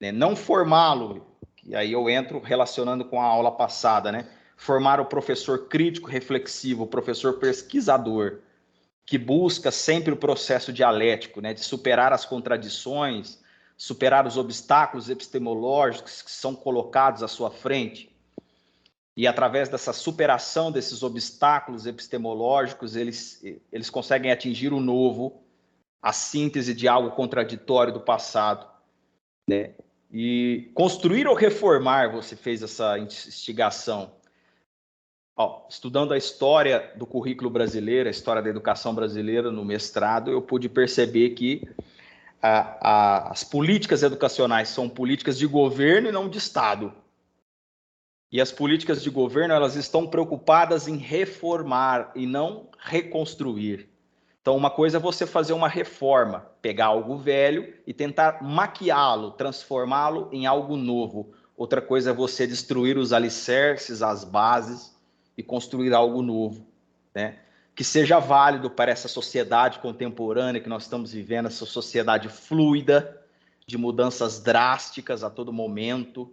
C: né, não formá-lo, e aí eu entro relacionando com a aula passada, né, formar o professor crítico, reflexivo, o professor pesquisador, que busca sempre o processo dialético, né, de superar as contradições, superar os obstáculos epistemológicos que são colocados à sua frente. E através dessa superação desses obstáculos epistemológicos, eles conseguem atingir o novo, a síntese de algo contraditório do passado, né? E construir ou reformar, você fez essa instigação. Estudando a história do currículo brasileiro, a história da educação brasileira no mestrado, eu pude perceber que as políticas educacionais são políticas de governo e não de Estado. E as políticas de governo, elas estão preocupadas em reformar e não reconstruir. Então, uma coisa é você fazer uma reforma, pegar algo velho e tentar maquiá-lo, transformá-lo em algo novo. Outra coisa é você destruir os alicerces, as bases e construir algo novo, né? Que seja válido para essa sociedade contemporânea que nós estamos vivendo, essa sociedade fluida, de mudanças drásticas a todo momento,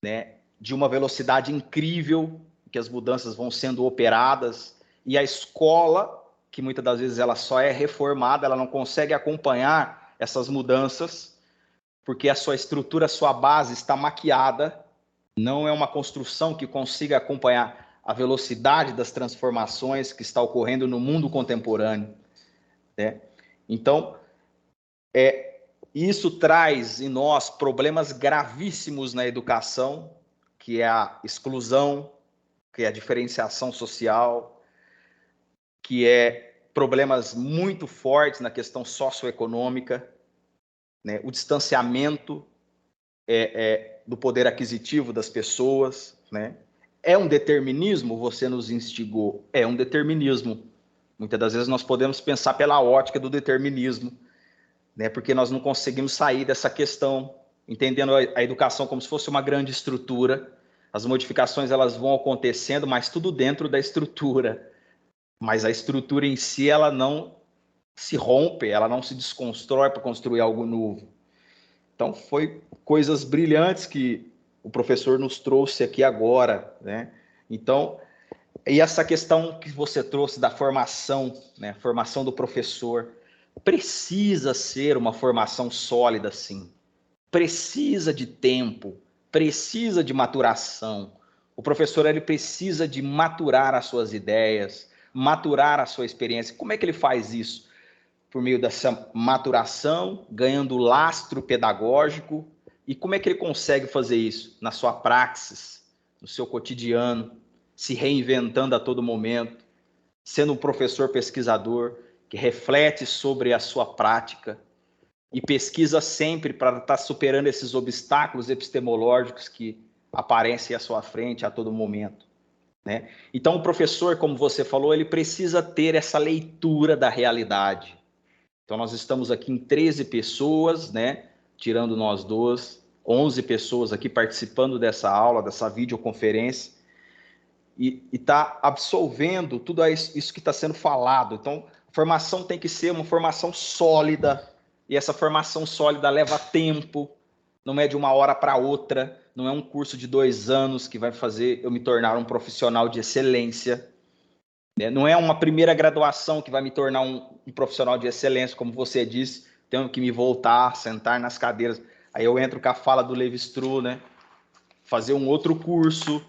C: né? De uma velocidade incrível, que as mudanças vão sendo operadas, e a escola, que muitas das vezes ela só é reformada, ela não consegue acompanhar essas mudanças, porque a sua estrutura, a sua base está maquiada, não é uma construção que consiga acompanhar a velocidade das transformações que está ocorrendo no mundo contemporâneo, né? Então, isso traz em nós problemas gravíssimos na educação, que é a exclusão, que é a diferenciação social, que é problemas muito fortes na questão socioeconômica, né? O distanciamento do poder aquisitivo das pessoas, né? É um determinismo? Você nos instigou. É um determinismo. Muitas das vezes nós podemos pensar pela ótica do determinismo, né? Porque nós não conseguimos sair dessa questão, entendendo a educação como se fosse uma grande estrutura. As modificações elas vão acontecendo, mas tudo dentro da estrutura. Mas a estrutura em si, ela não se rompe, ela não se desconstrói para construir algo novo. Então, foi coisas brilhantes que o professor nos trouxe aqui agora, né? Então, e essa questão que você trouxe da formação, né? Formação do professor, precisa ser uma formação sólida, sim. Precisa de tempo, precisa de maturação. O professor, ele precisa de maturar as suas ideias, maturar a sua experiência. Como é que ele faz isso? Por meio dessa maturação, ganhando lastro pedagógico. E como é que ele consegue fazer isso? Na sua praxis, no seu cotidiano, se reinventando a todo momento, sendo um professor pesquisador que reflete sobre a sua prática e pesquisa sempre para estar superando esses obstáculos epistemológicos que aparecem à sua frente a todo momento, né? Então, o professor, como você falou, ele precisa ter essa leitura da realidade. Então, nós estamos aqui em 13 pessoas, né? Tirando nós duas, 11 pessoas aqui participando dessa aula, dessa videoconferência, e está absolvendo tudo isso que está sendo falado. Então, formação tem que ser uma formação sólida, e essa formação sólida leva tempo, não é de uma hora para outra, não é um curso de 2 anos que vai fazer eu me tornar um profissional de excelência, né? Não é uma primeira graduação que vai me tornar um profissional de excelência, como você disse, tenho que me voltar, sentar nas cadeiras. Aí eu entro com a fala do Levi-Strauss, né? Fazer um outro curso,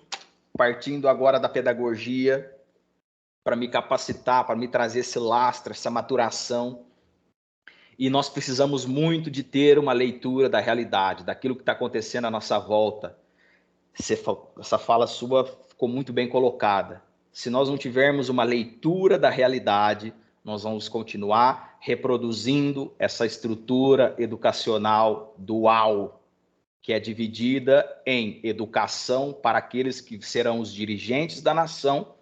C: partindo agora da pedagogia, para me capacitar, para me trazer esse lastro, essa maturação. E nós precisamos muito de ter uma leitura da realidade, daquilo que está acontecendo à nossa volta. Essa fala sua ficou muito bem colocada. Se nós não tivermos uma leitura da realidade, nós vamos continuar reproduzindo essa estrutura educacional dual, que é dividida em educação para aqueles que serão os dirigentes da nação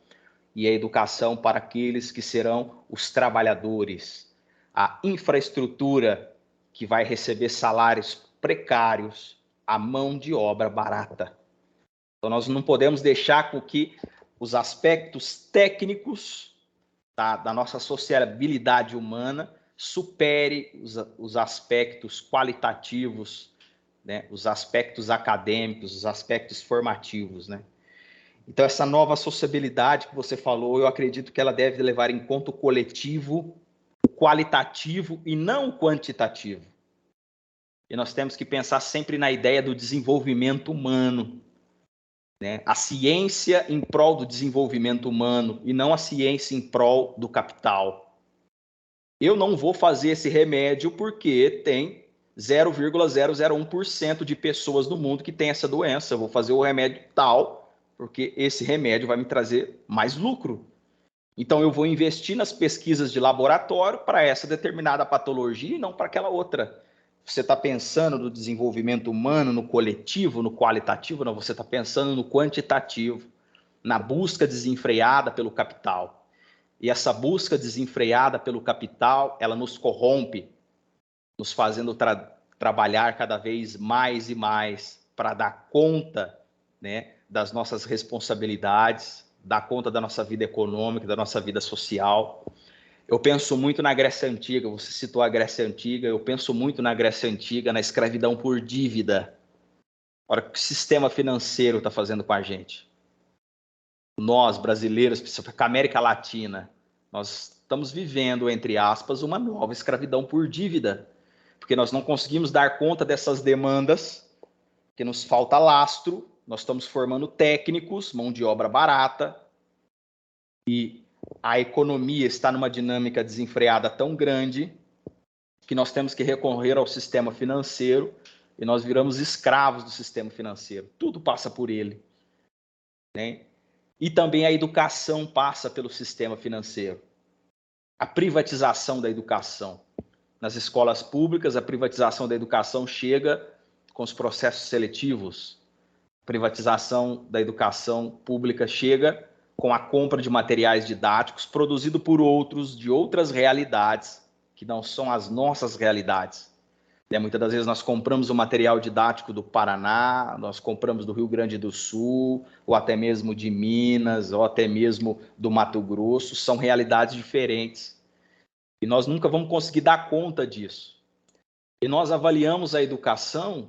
C: e a educação para aqueles que serão os trabalhadores. A infraestrutura que vai receber salários precários, a mão de obra barata. Então, nós não podemos deixar com que os aspectos técnicos da nossa sociabilidade humana supere os aspectos qualitativos, né? Os aspectos acadêmicos, os aspectos formativos, né? Então, essa nova sociabilidade que você falou, eu acredito que ela deve levar em conta o coletivo, o qualitativo e não o quantitativo. E nós temos que pensar sempre na ideia do desenvolvimento humano, né? A ciência em prol do desenvolvimento humano e não a ciência em prol do capital. Eu não vou fazer esse remédio porque tem 0,001% de pessoas no mundo que tem essa doença. Eu vou fazer o remédio tal, porque esse remédio vai me trazer mais lucro. Então, eu vou investir nas pesquisas de laboratório para essa determinada patologia e não para aquela outra. Você está pensando no desenvolvimento humano, no coletivo, no qualitativo? Não, você está pensando no quantitativo, na busca desenfreada pelo capital. E essa busca desenfreada pelo capital, ela nos corrompe, nos fazendo trabalhar cada vez mais e mais para dar conta, né, das nossas responsabilidades, dar conta da nossa vida econômica, da nossa vida social. Eu penso muito na Grécia Antiga, você citou a Grécia Antiga, eu penso muito na Grécia Antiga, na escravidão por dívida. Olha o que o sistema financeiro está fazendo com a gente. Nós, brasileiros, principalmente a América Latina, nós estamos vivendo, entre aspas, uma nova escravidão por dívida, porque nós não conseguimos dar conta dessas demandas, que nos falta lastro, nós estamos formando técnicos, mão de obra barata, e a economia está numa dinâmica desenfreada tão grande que nós temos que recorrer ao sistema financeiro e nós viramos escravos do sistema financeiro. Tudo passa por ele, né? E também a educação passa pelo sistema financeiro. A privatização da educação. Nas escolas públicas, a privatização da educação chega com os processos seletivos. A privatização da educação pública chega com a compra de materiais didáticos produzido por outros, de outras realidades, que não são as nossas realidades. Muitas das vezes nós compramos o material didático do Paraná, nós compramos do Rio Grande do Sul, ou até mesmo de Minas, ou até mesmo do Mato Grosso, são realidades diferentes. E nós nunca vamos conseguir dar conta disso. E nós avaliamos a educação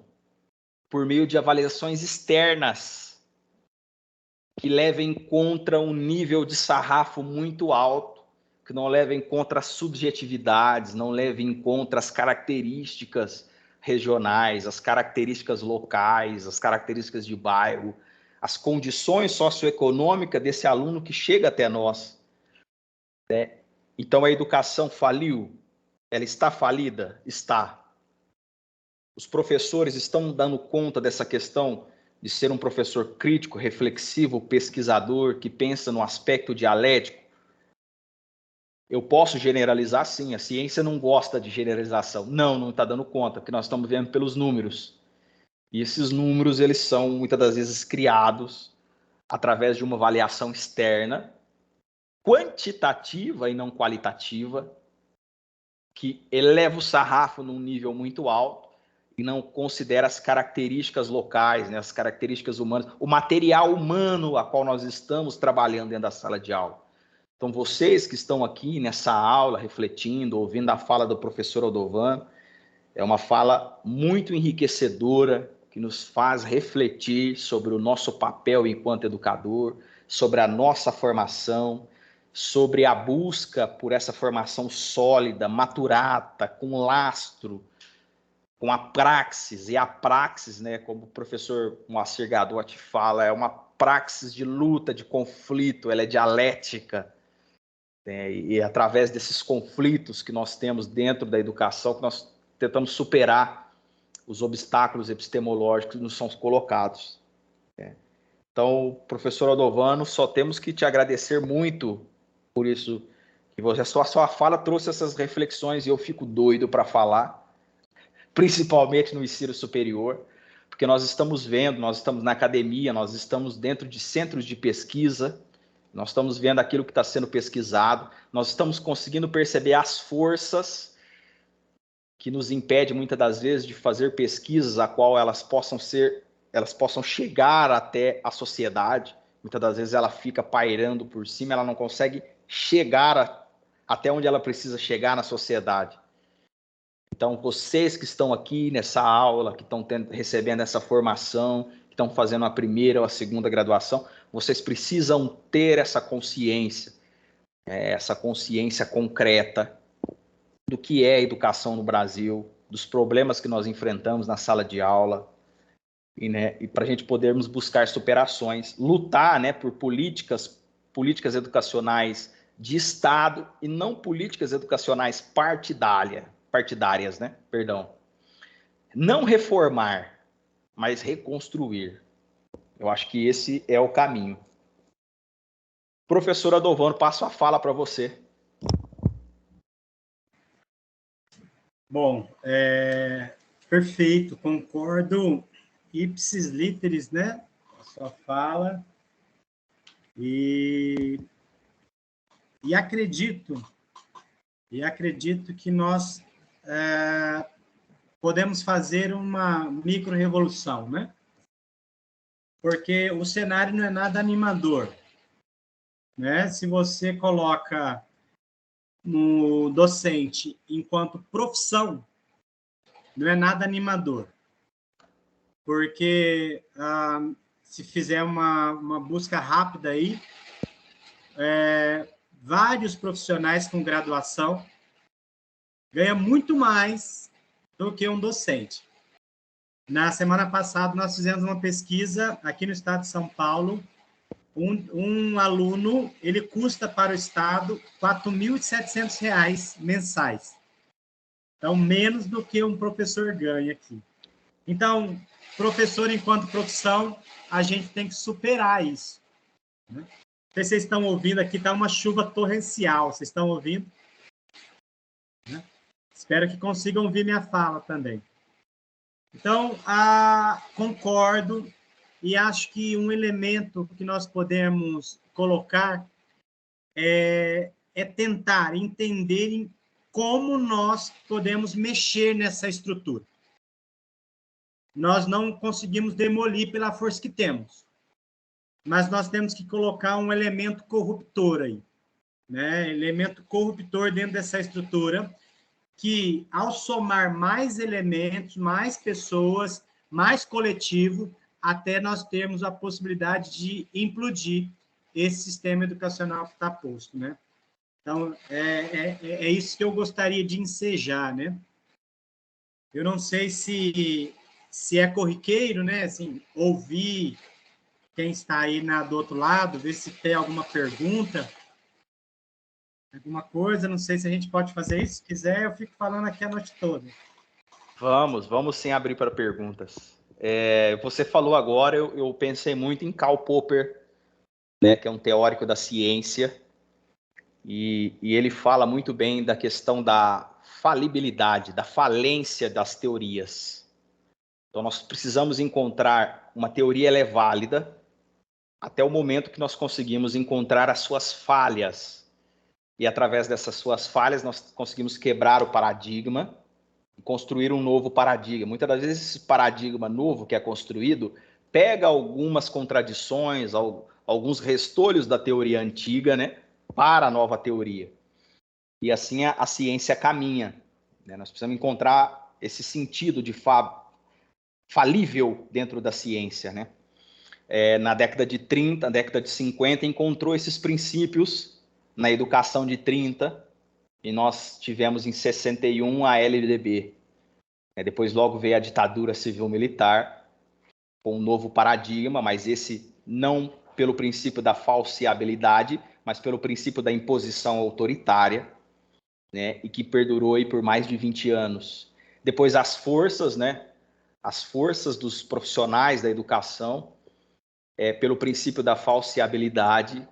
C: por meio de avaliações externas, que levem em conta um nível de sarrafo muito alto, que não levem em conta as subjetividades, não levem em conta as características regionais, as características locais, as características de bairro, as condições socioeconômicas desse aluno que chega até nós, né? Então, a educação faliu? Ela está falida? Está. Os professores estão dando conta dessa questão de ser um professor crítico, reflexivo, pesquisador, que pensa no aspecto dialético? Eu posso generalizar, sim. A ciência não gosta de generalização. Não está dando conta, porque nós estamos vendo pelos números. E esses números, eles são, muitas das vezes, criados através de uma avaliação externa, quantitativa e não qualitativa, que eleva o sarrafo num nível muito alto e não considera as características locais, né, as características humanas, o material humano a qual nós estamos trabalhando dentro da sala de aula. Então, vocês que estão aqui nessa aula, refletindo, ouvindo a fala do professor Aldovano, é uma fala muito enriquecedora, que nos faz refletir sobre o nosso papel enquanto educador, sobre a nossa formação, sobre a busca por essa formação sólida, maturata, com lastro, com a praxis. E a praxis, né, como o professor Moacir Gadotti fala, é uma praxis de luta, de conflito, ela é dialética. E através desses conflitos que nós temos dentro da educação, que nós tentamos superar os obstáculos epistemológicos que nos são colocados. Então, professor Aldovano, só temos que te agradecer muito por isso, que você, a sua fala trouxe essas reflexões e eu fico doido para falar, principalmente no ensino superior, porque nós estamos vendo, nós estamos na academia, nós estamos dentro de centros de pesquisa, nós estamos vendo aquilo que está sendo pesquisado, nós estamos conseguindo perceber as forças que nos impedem muitas das vezes de fazer pesquisas a qual elas possam chegar até a sociedade. Muitas das vezes ela fica pairando por cima, ela não consegue chegar até onde ela precisa chegar na sociedade. Então, vocês que estão aqui nessa aula, que estão recebendo essa formação, que estão fazendo a primeira ou a segunda graduação, vocês precisam ter essa consciência concreta do que é a educação no Brasil, dos problemas que nós enfrentamos na sala de aula, e para a gente podermos buscar superações, lutar, né, por políticas educacionais de Estado e não políticas educacionais partidárias, né? Perdão. Não reformar, mas reconstruir. Eu acho que esse é o caminho. Professor Aldovano, passo a fala para você.
A: Bom, perfeito, concordo ipsis literis, né? A sua fala. E acredito que nós podemos fazer uma micro-revolução, né? Porque o cenário não é nada animador, né? Se você coloca no docente enquanto profissão, não é nada animador. Porque se fizer uma busca rápida aí, vários profissionais com graduação ganham muito mais do que um docente. Na semana passada, nós fizemos uma pesquisa aqui no estado de São Paulo. Um aluno, ele custa para o estado R$ 4.700 mensais. Então, menos do que um professor ganha aqui. Então, professor enquanto profissão, a gente tem que superar isso, né? Não sei se vocês estão ouvindo, aqui está uma chuva torrencial, vocês estão ouvindo? Né? Espero que consigam ouvir minha fala também. Então, concordo, e acho que um elemento que nós podemos colocar é tentar entender como nós podemos mexer nessa estrutura. Nós não conseguimos demolir pela força que temos, mas nós temos que colocar um elemento corruptor aí, né? Elemento corruptor dentro dessa estrutura, que ao somar mais elementos, mais pessoas, mais coletivo, até nós termos a possibilidade de implodir esse sistema educacional que está posto, né? Então, é isso que eu gostaria de ensejar, né? Eu não sei se é corriqueiro, né? Assim, ouvir quem está aí do outro lado, ver se tem alguma pergunta, alguma coisa, não sei se a gente pode fazer isso. Se quiser, eu fico falando aqui a noite toda.
C: Vamos sim abrir para perguntas. Você falou agora, eu pensei muito em Karl Popper, né, que é um teórico da ciência, e ele fala muito bem da questão da falibilidade, da falência das teorias. Então, nós precisamos encontrar uma teoria, ela é válida, até o momento que nós conseguimos encontrar as suas falhas. E através dessas suas falhas, nós conseguimos quebrar o paradigma e construir um novo paradigma. Muitas das vezes, esse paradigma novo que é construído pega algumas contradições, alguns restolhos da teoria antiga, né? para a nova teoria. E assim a ciência caminha, né? Nós precisamos encontrar esse sentido de falível dentro da ciência, né? Na década de 30, na década de 50, encontrou esses princípios na educação de 30, e nós tivemos em 61 a LDB. Depois logo veio a ditadura civil-militar, com um novo paradigma, mas esse não pelo princípio da falseabilidade, mas pelo princípio da imposição autoritária, né, e que perdurou aí por mais de 20 anos. Depois as forças, né, as forças dos profissionais da educação, pelo princípio da falseabilidade,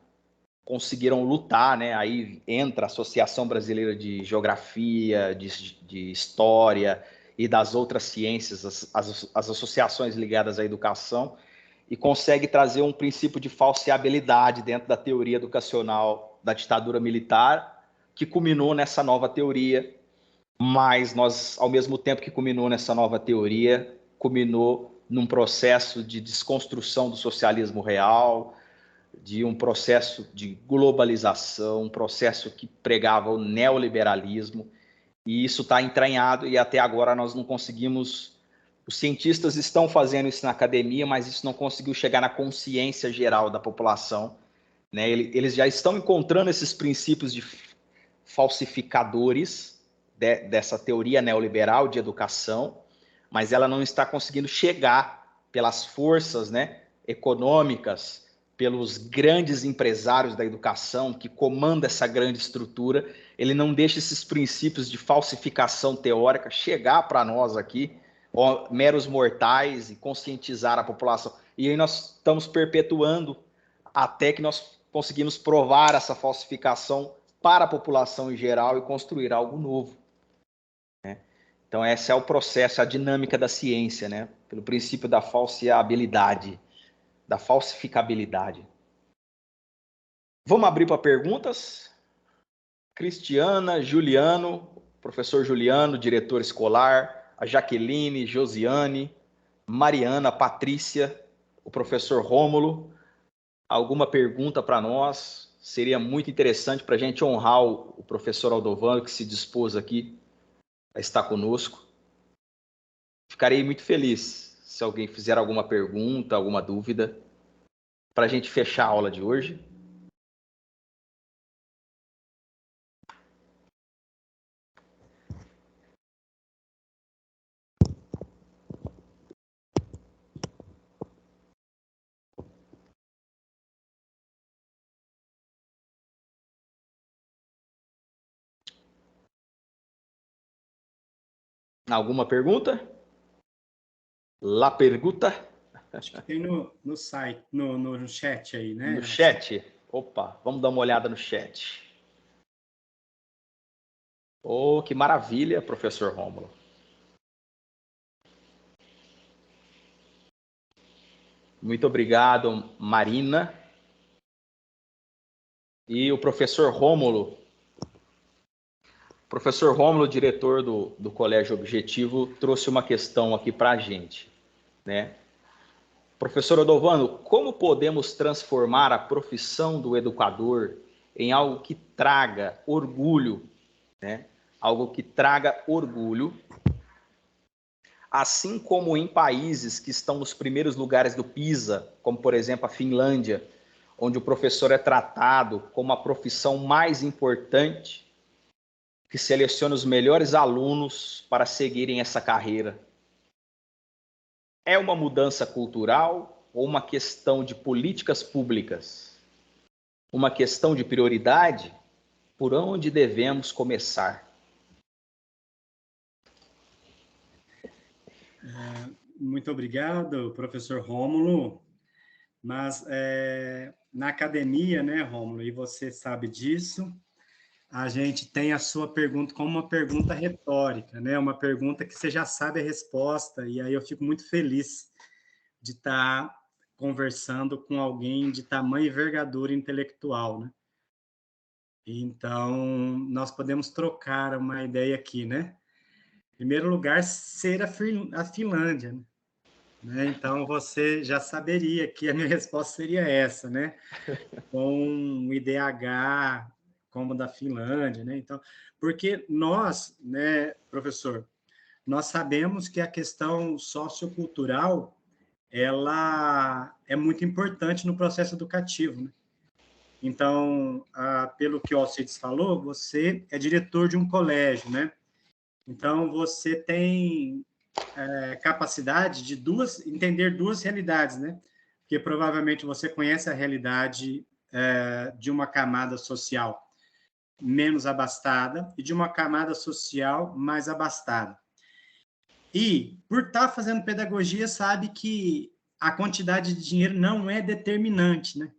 C: conseguiram lutar, né? Aí entra a Associação Brasileira de Geografia, de História e das outras ciências, as associações ligadas à educação, e consegue trazer um princípio de falseabilidade dentro da teoria educacional da ditadura militar, que culminou nessa nova teoria, mas nós, ao mesmo tempo que culminou nessa nova teoria, culminou num processo de desconstrução do socialismo real, de um processo de globalização, um processo que pregava o neoliberalismo, e isso está entranhado, e até agora nós não conseguimos. Os cientistas estão fazendo isso na academia, mas isso não conseguiu chegar na consciência geral da população, né? Eles já estão encontrando esses princípios de falsificadores dessa teoria neoliberal de educação, mas ela não está conseguindo chegar pelas forças, né, econômicas, pelos grandes empresários da educação que comandam essa grande estrutura. Ele não deixa esses princípios de falsificação teórica chegar para nós aqui, meros mortais, e conscientizar a população. E aí nós estamos perpetuando até que nós conseguimos provar essa falsificação para a população em geral e construir algo novo, né? Então esse é o processo, a dinâmica da ciência, né? Pelo princípio da falseabilidade, da falsificabilidade. Vamos abrir para perguntas? Cristiana, Juliano, professor Juliano, diretor escolar, a Jaqueline, Josiane, Mariana, Patrícia, o professor Rômulo. Alguma pergunta para nós? Seria muito interessante para a gente honrar o professor Aldovano, que se dispôs aqui a estar conosco. Ficarei muito feliz se alguém fizer alguma pergunta, alguma dúvida, para a gente fechar a aula de hoje. Alguma pergunta? La pergunta?
A: Acho que tem no site, no chat aí, né?
C: No chat? Opa, vamos dar uma olhada no chat. Oh, que maravilha, professor Rômulo. Muito obrigado, Marina. E o professor Rômulo. Professor Rômulo, diretor do Colégio Objetivo, trouxe uma questão aqui para a gente, né? Professor Aldovano, como podemos transformar a profissão do educador em algo que traga orgulho, né? Algo que traga orgulho, assim como em países que estão nos primeiros lugares do PISA, como por exemplo a Finlândia, onde o professor é tratado como a profissão mais importante, que seleciona os melhores alunos para seguirem essa carreira. É uma mudança cultural ou uma questão de políticas públicas? Uma questão de prioridade? Por onde devemos começar?
A: Muito obrigado, professor Rômulo. Mas na academia, né, Rômulo, e você sabe disso, a gente tem a sua pergunta como uma pergunta retórica, né? Uma pergunta que você já sabe a resposta, e aí eu fico muito feliz de estar conversando com alguém de tamanha envergadura intelectual, né? Então, nós podemos trocar uma ideia aqui, né? Em primeiro lugar, ser a Finlândia, né? Então, você já saberia que a minha resposta seria essa, né? Com um IDH como da Finlândia, né? Então, porque nós, né, professor, nós sabemos que a questão sociocultural ela é muito importante no processo educativo, né? Então, pelo que o Alcides falou, você é diretor de um colégio, né? Então, você tem capacidade de entender duas realidades, né? Porque provavelmente você conhece a realidade de uma camada social menos abastada e de uma camada social mais abastada. E, por estar fazendo pedagogia, sabe que a quantidade de dinheiro não é determinante, né?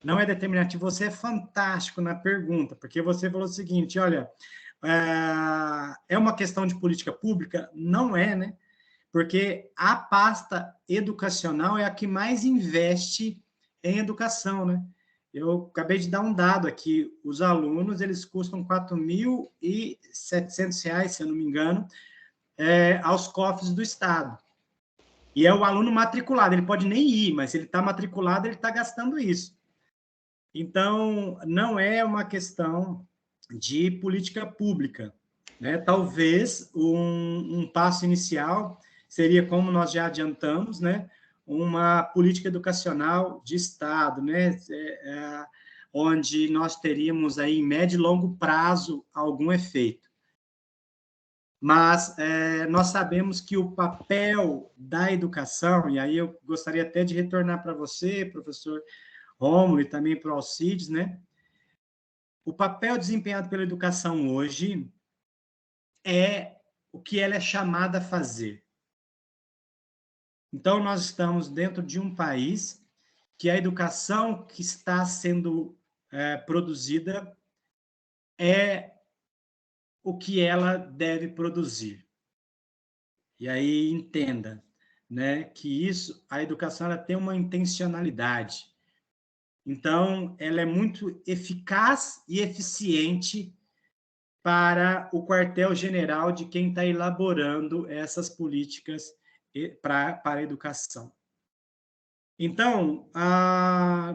A: Não é determinante. Você é fantástico na pergunta, porque você falou o seguinte, olha, é uma questão de política pública? Não é, né? Porque a pasta educacional é a que mais investe em educação, né? Eu acabei de dar um dado aqui, os alunos, eles custam R$ 4.700, se eu não me engano, aos cofres do Estado. E é o aluno matriculado, ele pode nem ir, mas se ele está matriculado, ele está gastando isso. Então, não é uma questão de política pública, né? Talvez um passo inicial seria, como nós já adiantamos, né? Uma política educacional de Estado, né? Onde nós teríamos aí, em médio e longo prazo, algum efeito. Mas nós sabemos que o papel da educação, e aí eu gostaria até de retornar para você, professor Rômulo, e também para o Alcides, né? O papel desempenhado pela educação hoje é o que ela é chamada a fazer. Então, nós estamos dentro de um país que a educação que está sendo produzida é o que ela deve produzir. E aí, entenda, né, que a educação ela tem uma intencionalidade. Então, ela é muito eficaz e eficiente para o quartel-general de quem está elaborando essas políticas para a educação. Então,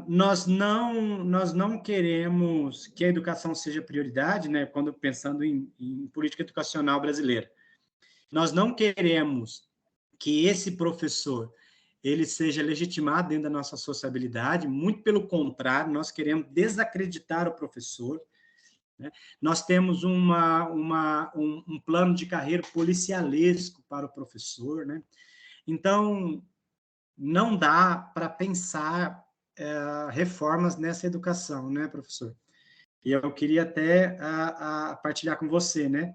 A: nós não queremos que a educação seja prioridade, né, quando pensando em política educacional brasileira. Nós não queremos que esse professor ele seja legitimado dentro da nossa sociabilidade, muito pelo contrário, nós queremos desacreditar o professor, né? Nós temos um plano de carreira policialesco para o professor, né? Então, não dá para pensar reformas nessa educação, né, professor? E eu queria até partilhar com você, né?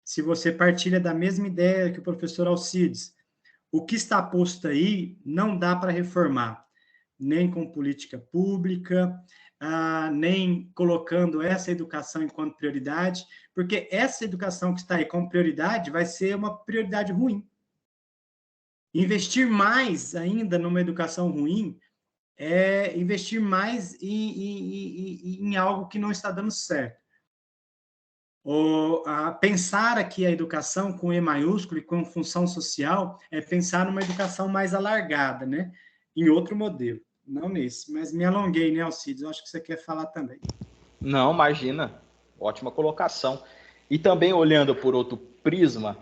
A: Se você partilha da mesma ideia que o professor Alcides, o que está posto aí não dá para reformar, nem com política pública, nem colocando essa educação enquanto prioridade, porque essa educação que está aí como prioridade vai ser uma prioridade ruim. Investir mais ainda numa educação ruim é investir mais em algo que não está dando certo. Pensar aqui a educação com E maiúsculo e com função social é pensar numa educação mais alargada, né? Em outro modelo, não nesse. Mas me alonguei, né, Alcides? Eu acho que você quer falar também.
C: Não, imagina. Ótima colocação. E também olhando por outro prisma,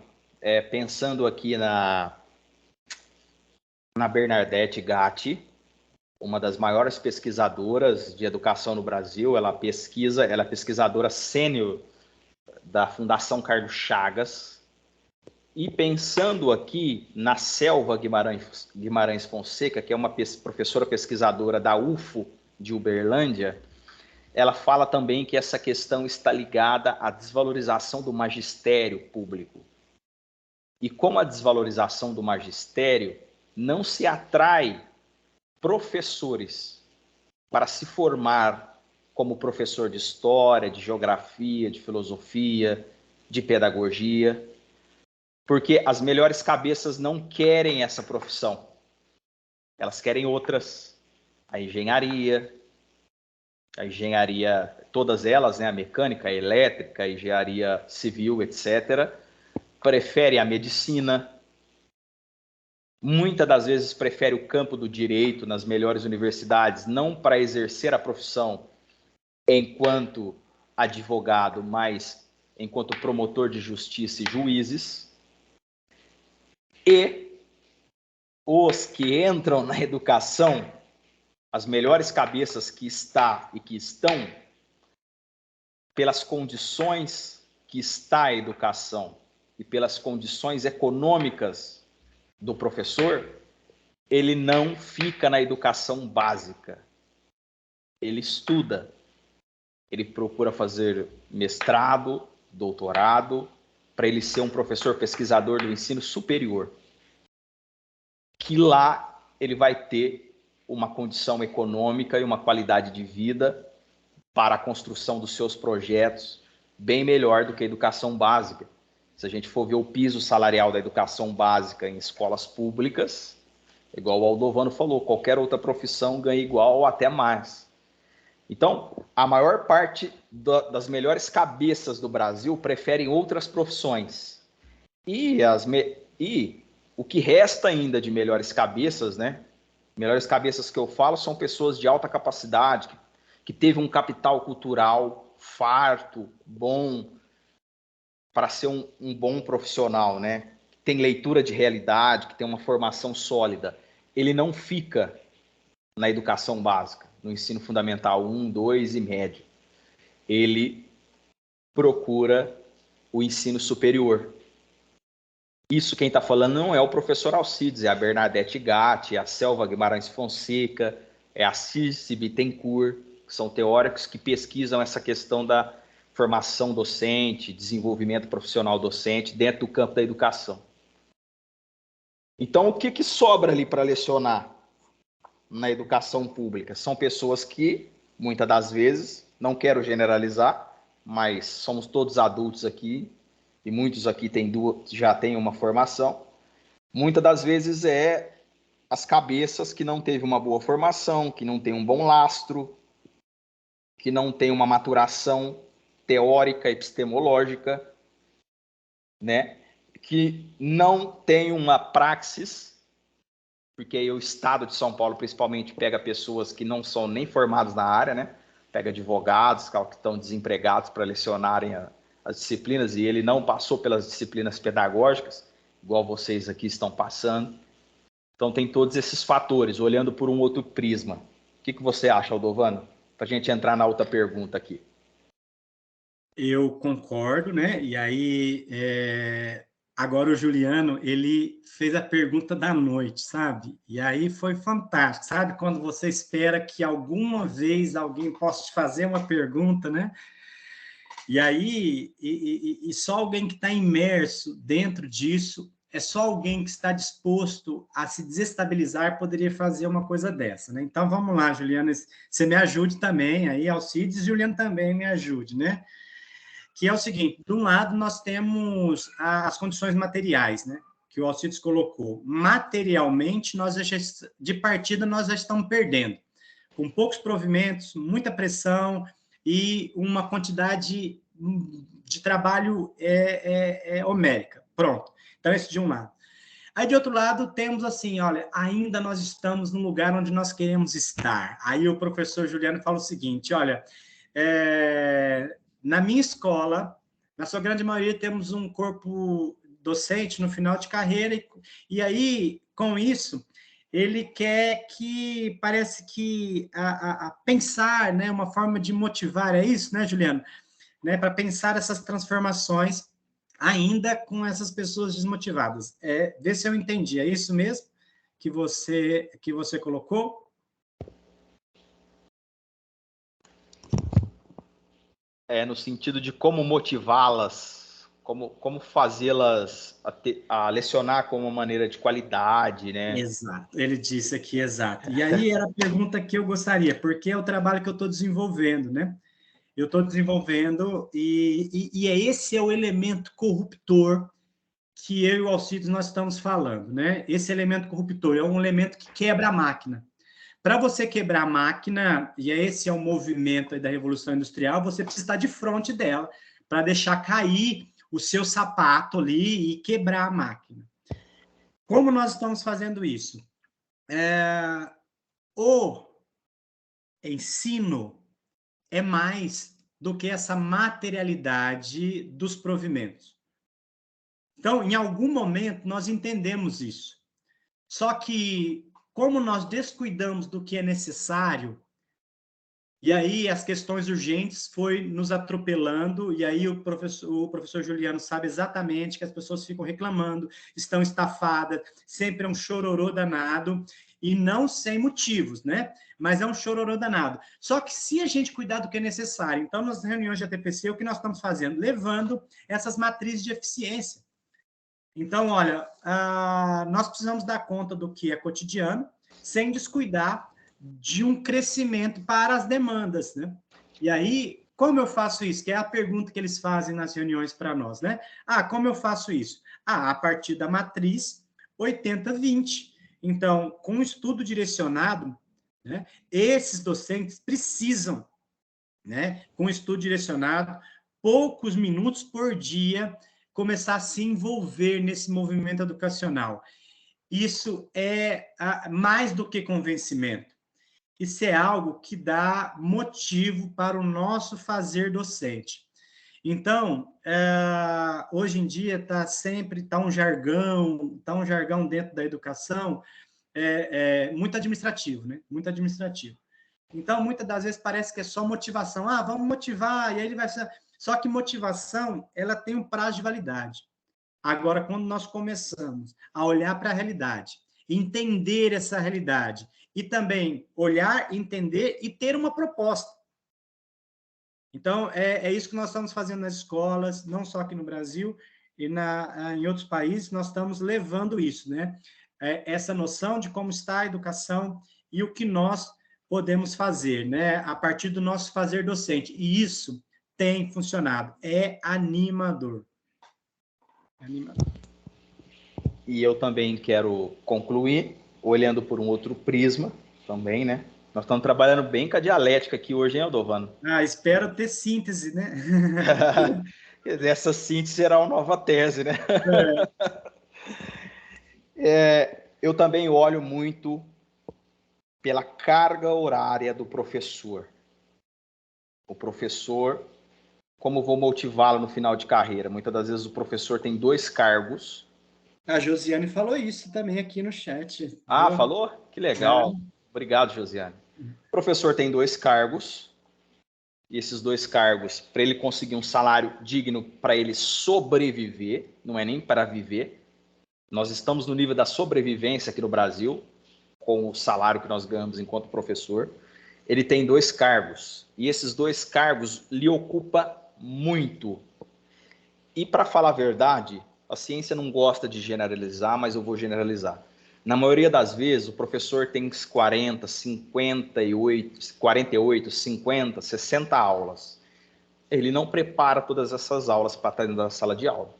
C: pensando aqui na Bernadette Gatti, uma das maiores pesquisadoras de educação no Brasil, ela é pesquisadora sênior da Fundação Carlos Chagas, e pensando aqui na Selva Guimarães Fonseca, que é uma professora pesquisadora da UFO de Uberlândia, ela fala também que essa questão está ligada à desvalorização do magistério público. E como a desvalorização do magistério não se atrai professores para se formar como professor de história, de geografia, de filosofia, de pedagogia, porque as melhores cabeças não querem essa profissão. Elas querem outras. A engenharia, todas elas, né, a mecânica, a elétrica, a engenharia civil, etc., prefere a medicina. Muitas das vezes prefere o campo do direito nas melhores universidades, não para exercer a profissão enquanto advogado, mas enquanto promotor de justiça e juízes. E os que entram na educação, as melhores cabeças que está e que estão, pelas condições que está a educação e pelas condições econômicas do professor, ele não fica na educação básica. Ele estuda, ele procura fazer mestrado, doutorado, para ele ser um professor pesquisador do ensino superior. Que lá ele vai ter uma condição econômica e uma qualidade de vida para a construção dos seus projetos bem melhor do que a educação básica. Se a gente for ver o piso salarial da educação básica em escolas públicas, igual o Aldovano falou, qualquer outra profissão ganha igual ou até mais. Então, a maior parte das melhores cabeças do Brasil preferem outras profissões. E o que resta ainda de melhores cabeças, né? Melhores cabeças que eu falo são pessoas de alta capacidade, que teve um capital cultural farto, bom, para ser um bom profissional, né? Que tem leitura de realidade, que tem uma formação sólida. Ele não fica na educação básica, no ensino fundamental 1, 2 e médio. Ele procura o ensino superior. Isso quem está falando não é o professor Alcides, é a Bernadette Gatti, é a Selva Guimarães Fonseca, é a Circe Bittencourt, que são teóricos que pesquisam essa questão da formação docente, desenvolvimento profissional docente dentro do campo da educação. Então, o que sobra ali para lecionar na educação pública? São pessoas que, muitas das vezes, não quero generalizar, mas somos todos adultos aqui, e muitos aqui já têm uma formação. Muitas das vezes as cabeças que não teve uma boa formação, que não tem um bom lastro, que não tem uma maturação teórica, epistemológica, né? Que não tem uma praxis, porque aí o Estado de São Paulo, principalmente, pega pessoas que não são nem formadas na área, né? Pega advogados que estão desempregados para lecionarem as disciplinas, e ele não passou pelas disciplinas pedagógicas, igual vocês aqui estão passando. Então, tem todos esses fatores, olhando por um outro prisma. O que você acha, Aldovano? Para a gente entrar na outra pergunta aqui.
A: Eu concordo, né? E aí, agora o Juliano, ele fez a pergunta da noite, sabe? E aí foi fantástico, sabe? Quando você espera que alguma vez alguém possa te fazer uma pergunta, né? E aí, e só alguém que está imerso dentro disso, é só alguém que está disposto a se desestabilizar poderia fazer uma coisa dessa, né? Então, vamos lá, Juliano, você me ajude também, aí, Alcides e Juliano também me ajude, né? Que é o seguinte, de um lado, nós temos as condições materiais, né? Que o Alcides colocou. Materialmente, de partida, nós já estamos perdendo. Com poucos provimentos, muita pressão e uma quantidade de trabalho homérica. Pronto. Então, esse de um lado. Aí, de outro lado, temos assim, olha, ainda nós estamos no lugar onde nós queremos estar. Aí o professor Juliano fala o seguinte, olha, na minha escola, na sua grande maioria, temos um corpo docente no final de carreira, e aí, com isso, ele quer que, parece que, a pensar, né, uma forma de motivar, é isso, né, Juliano? Né, para pensar essas transformações, ainda com essas pessoas desmotivadas. Vê se eu entendi, é isso mesmo que você colocou?
C: No sentido de como motivá-las, como fazê-las a lecionar com uma maneira de qualidade, né?
A: Exato, ele disse aqui, exato. E aí era a pergunta que eu gostaria, porque é o trabalho que eu estou desenvolvendo, né? Eu estou desenvolvendo, e esse é o elemento corruptor que eu e o Alcides nós estamos falando, né? Esse elemento corruptor é um elemento que quebra a máquina. Para você quebrar a máquina, e esse é o movimento aí da Revolução Industrial, você precisa estar de frente dela para deixar cair o seu sapato ali e quebrar a máquina. Como nós estamos fazendo isso? O ensino é mais do que essa materialidade dos provimentos. Então, em algum momento, nós entendemos isso. Só que, como nós descuidamos do que é necessário, e aí as questões urgentes foi nos atropelando, e aí o professor Juliano sabe exatamente que as pessoas ficam reclamando, estão estafadas, sempre é um chororô danado, e não sem motivos, né? Mas é um chororô danado. Só que se a gente cuidar do que é necessário, então nas reuniões de ATPC, o que nós estamos fazendo? Levando essas matrizes de eficiência. Então, olha, nós precisamos dar conta do que é cotidiano, sem descuidar de um crescimento para as demandas, né? E aí, como eu faço isso? Que é a pergunta que eles fazem nas reuniões para nós, né? Como eu faço isso? A partir da matriz 80-20. Então, com um estudo direcionado, né, esses docentes precisam, né, com um estudo direcionado, poucos minutos por dia, começar a se envolver nesse movimento educacional. Isso é mais do que convencimento. Isso é algo que dá motivo para o nosso fazer docente. Então, hoje em dia está um jargão dentro da educação muito administrativo, né? Muito administrativo. Então, muitas das vezes parece que é só motivação. Vamos motivar, e aí ele vai ser... Só que motivação, ela tem um prazo de validade. Agora, quando nós começamos a olhar para a realidade, entender essa realidade, e também olhar, entender e ter uma proposta. Então, é isso que nós estamos fazendo nas escolas, não só aqui no Brasil, e em outros países, nós estamos levando isso, né? Essa noção de como está a educação e o que nós podemos fazer, né? A partir do nosso fazer docente. E isso tem funcionado. É animador.
C: E eu também quero concluir olhando por um outro prisma também, né? Nós estamos trabalhando bem com a dialética aqui hoje, hein, Aldovano?
A: Espero ter síntese, né?
C: Essa síntese será uma nova tese, né? Eu também olho muito pela carga horária do professor. O professor, como vou motivá-lo no final de carreira? Muitas das vezes o professor tem 2 cargos.
A: A Josiane falou isso também aqui no chat.
C: Falou? Que legal. Obrigado, Josiane. O professor tem 2 cargos, e esses 2 cargos, para ele conseguir um salário digno, para ele sobreviver, não é nem para viver. Nós estamos no nível da sobrevivência aqui no Brasil, com o salário que nós ganhamos enquanto professor. Ele tem 2 cargos, e esses 2 cargos lhe ocupam muito. E, para falar a verdade, a ciência não gosta de generalizar, mas eu vou generalizar. Na maioria das vezes, o professor tem 40, 58, 48, 50, 60 aulas. Ele não prepara todas essas aulas para estar dentro da sala de aula.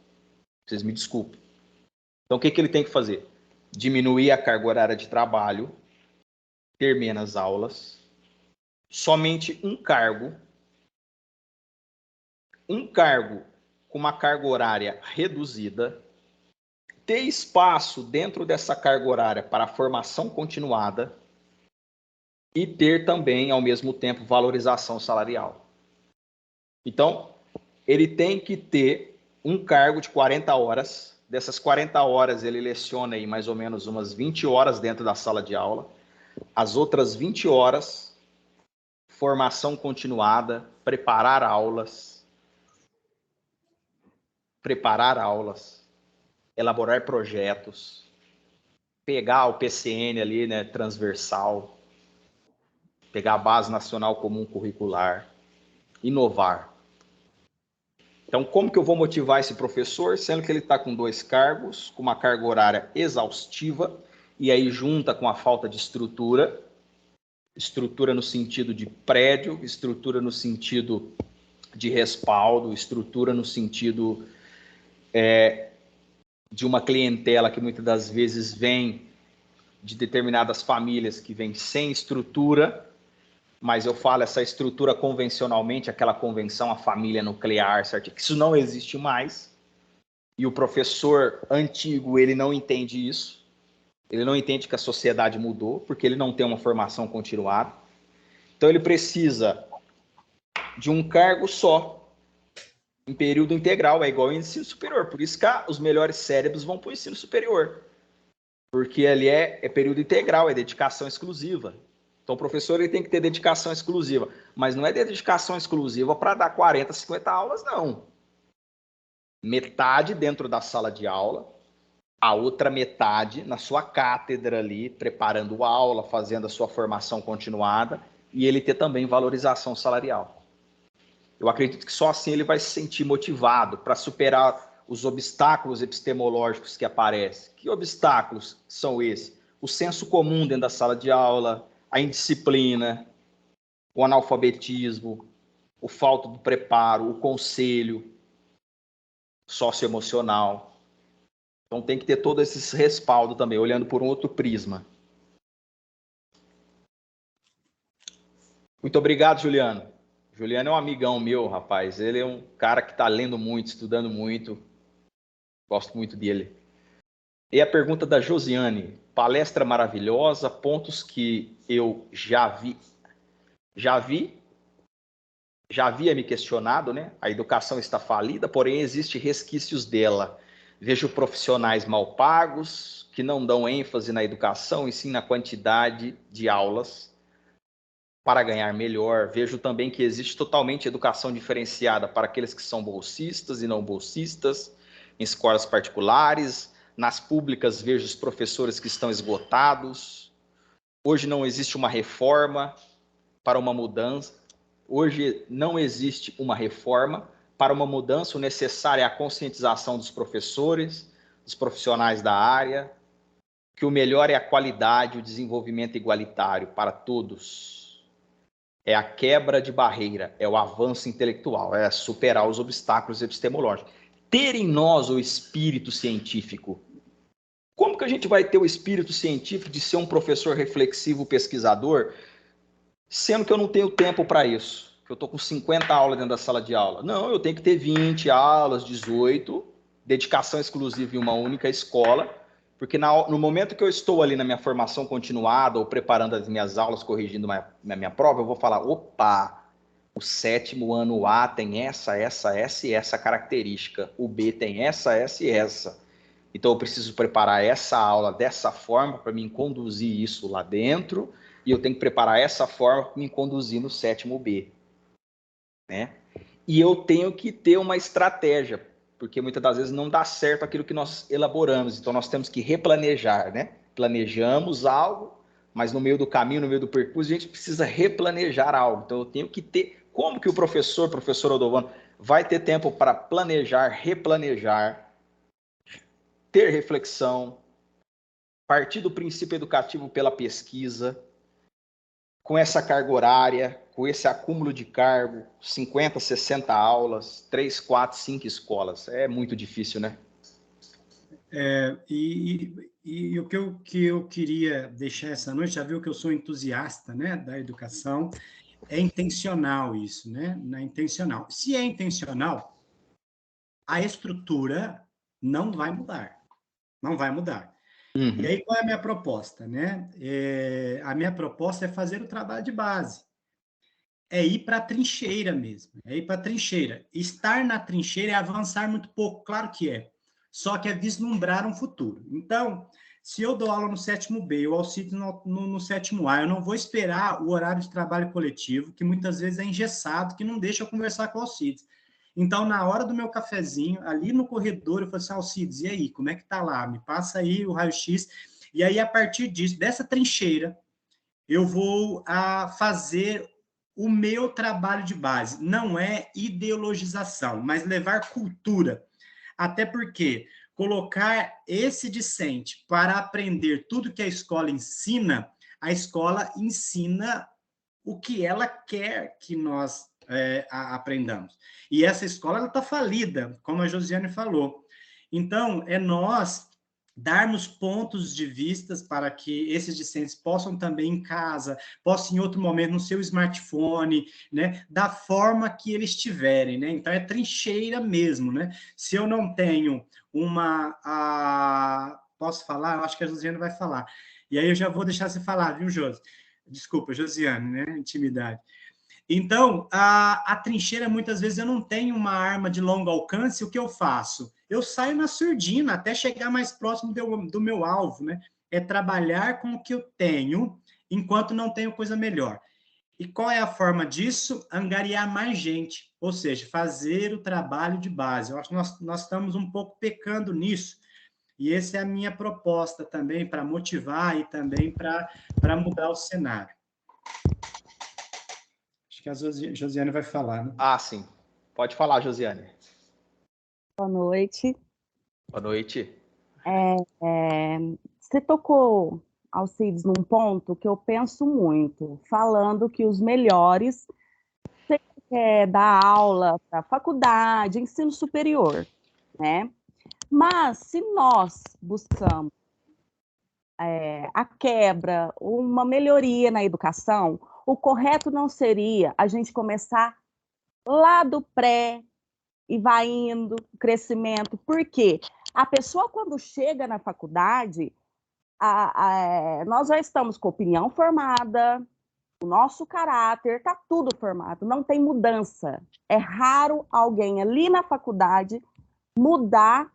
C: Vocês me desculpem. Então, o que ele tem que fazer? Diminuir a carga horária de trabalho, ter menos aulas, somente um cargo com uma carga horária reduzida, ter espaço dentro dessa carga horária para a formação continuada e ter também, ao mesmo tempo, valorização salarial. Então, ele tem que ter um cargo de 40 horas. Dessas 40 horas, ele leciona aí mais ou menos umas 20 horas dentro da sala de aula. As outras 20 horas, formação continuada, preparar aulas, elaborar projetos, pegar o PCN ali, né, transversal, pegar a Base Nacional Comum Curricular, inovar. Então, como que eu vou motivar esse professor, sendo que ele está com 2 cargos, com uma carga horária exaustiva, e aí junta com a falta de estrutura no sentido de prédio, estrutura no sentido de respaldo, estrutura no sentido de uma clientela que muitas das vezes vem de determinadas famílias que vêm sem estrutura, mas eu falo essa estrutura convencionalmente, aquela convenção, a família nuclear, certo? Que isso não existe mais. E o professor antigo, ele não entende isso. Ele não entende que a sociedade mudou, porque ele não tem uma formação continuada. Então, ele precisa de um cargo só, em período integral, é igual ao ensino superior. Por isso que os melhores cérebros vão para o ensino superior, porque ali é período integral, é dedicação exclusiva. Então, o professor ele tem que ter dedicação exclusiva, mas não é dedicação exclusiva para dar 40, 50 aulas, não. Metade dentro da sala de aula, a outra metade na sua cátedra ali, preparando aula, fazendo a sua formação continuada, e ele ter também valorização salarial. Eu acredito que só assim ele vai se sentir motivado para superar os obstáculos epistemológicos que aparecem. Que obstáculos são esses? O senso comum dentro da sala de aula, a indisciplina, o analfabetismo, o falta do preparo, o conselho socioemocional. Então tem que ter todo esse respaldo também, olhando por um outro prisma. Muito obrigado, Juliano. Juliano é um amigão meu, rapaz. Ele é um cara que está lendo muito, estudando muito. Gosto muito dele. E a pergunta da Josiane. Palestra maravilhosa, pontos que eu já havia me questionado, né? A educação está falida, porém existem resquícios dela. Vejo profissionais mal pagos, que não dão ênfase na educação e sim na quantidade de aulas para ganhar melhor. Vejo também que existe totalmente educação diferenciada para aqueles que são bolsistas e não bolsistas, em escolas particulares. Nas públicas, vejo os professores que estão esgotados. Hoje não existe uma reforma para uma mudança. Hoje não existe uma reforma para uma mudança. O necessário é a conscientização dos professores, dos profissionais da área, que o melhor é a qualidade, o desenvolvimento igualitário para todos. É a quebra de barreira, é o avanço intelectual, é superar os obstáculos epistemológicos. Ter em nós o espírito científico. Como que a gente vai ter o espírito científico de ser um professor reflexivo, pesquisador, sendo que eu não tenho tempo para isso? Que eu estou com 50 aulas dentro da sala de aula. Não, eu tenho que ter 20 aulas, 18, dedicação exclusiva em uma única escola, porque no momento que eu estou ali na minha formação continuada ou preparando as minhas aulas, corrigindo na minha prova, eu vou falar, opa, o 7º ano A tem essa e essa característica, o B tem essa e essa. Então eu preciso preparar essa aula dessa forma para me conduzir isso lá dentro, e eu tenho que preparar essa forma para me conduzir no 7º B. Né? E eu tenho que ter uma estratégia, porque muitas das vezes não dá certo aquilo que nós elaboramos, então nós temos que replanejar, né? Planejamos algo, mas no meio do caminho, no meio do percurso, a gente precisa replanejar algo. Então eu tenho que ter, como que o professor Aldovano, vai ter tempo para planejar, replanejar, ter reflexão, partir do princípio educativo pela pesquisa, com essa carga horária, com esse acúmulo de cargo, 50, 60 aulas, 3, 4, 5 escolas. É muito difícil, né?
A: E o que eu queria deixar essa noite, já viu que eu sou entusiasta, né, da educação, é intencional isso, né? Não é intencional. Se é intencional, a estrutura não vai mudar. Não vai mudar.
C: Uhum.
A: E aí, qual é a minha proposta, né? A minha proposta é fazer o trabalho de base. É ir para a trincheira mesmo. É ir para a trincheira. Estar na trincheira é avançar muito pouco, claro que é. Só que é vislumbrar um futuro. Então, se eu dou aula no 7º B, o Alcides no 7º A, eu não vou esperar o horário de trabalho coletivo, que muitas vezes é engessado, que não deixa eu conversar com o Alcides. Então, na hora do meu cafezinho, ali no corredor, eu falo assim, Alcides, e aí, como é que tá lá? Me passa aí o raio-x. E aí, a partir disso, dessa trincheira, eu vou fazer o meu trabalho de base. Não é ideologização, mas levar cultura. Até porque colocar esse discente para aprender tudo que a escola ensina o que ela quer que nós aprendamos. E essa escola está falida, como a Josiane falou. Então, é nós darmos pontos de vistas para que esses discentes possam também em casa, possam em outro momento no seu smartphone, né, da forma que eles tiverem, né? Então é trincheira mesmo, né? Se eu não tenho posso falar? Eu acho que a Josiane vai falar. E aí eu já vou deixar você falar, viu, Josi? Desculpa, Josiane, né? Intimidade. Então, a trincheira, muitas vezes, eu não tenho uma arma de longo alcance, o que eu faço? Eu saio na surdina, até chegar mais próximo do meu alvo, né? É trabalhar com o que eu tenho, enquanto não tenho coisa melhor. E qual é a forma disso? Angariar mais gente, ou seja, fazer o trabalho de base. Eu acho que nós estamos um pouco pecando nisso, e essa é a minha proposta também, para motivar e também para mudar o cenário. Acho que a Josiane vai falar, né?
C: Ah, sim. Pode falar, Josiane.
D: Boa noite.
C: Boa noite.
D: Você tocou, Alcides, num ponto que eu penso muito, falando que os melhores dar aula para faculdade, ensino superior, né? Mas se nós buscamos a quebra, uma melhoria na educação, o correto não seria a gente começar lá do pré e vai indo, crescimento. Por quê? A pessoa, quando chega na faculdade, nós já estamos com opinião formada, o nosso caráter está tudo formado, não tem mudança. É raro alguém ali na faculdade mudar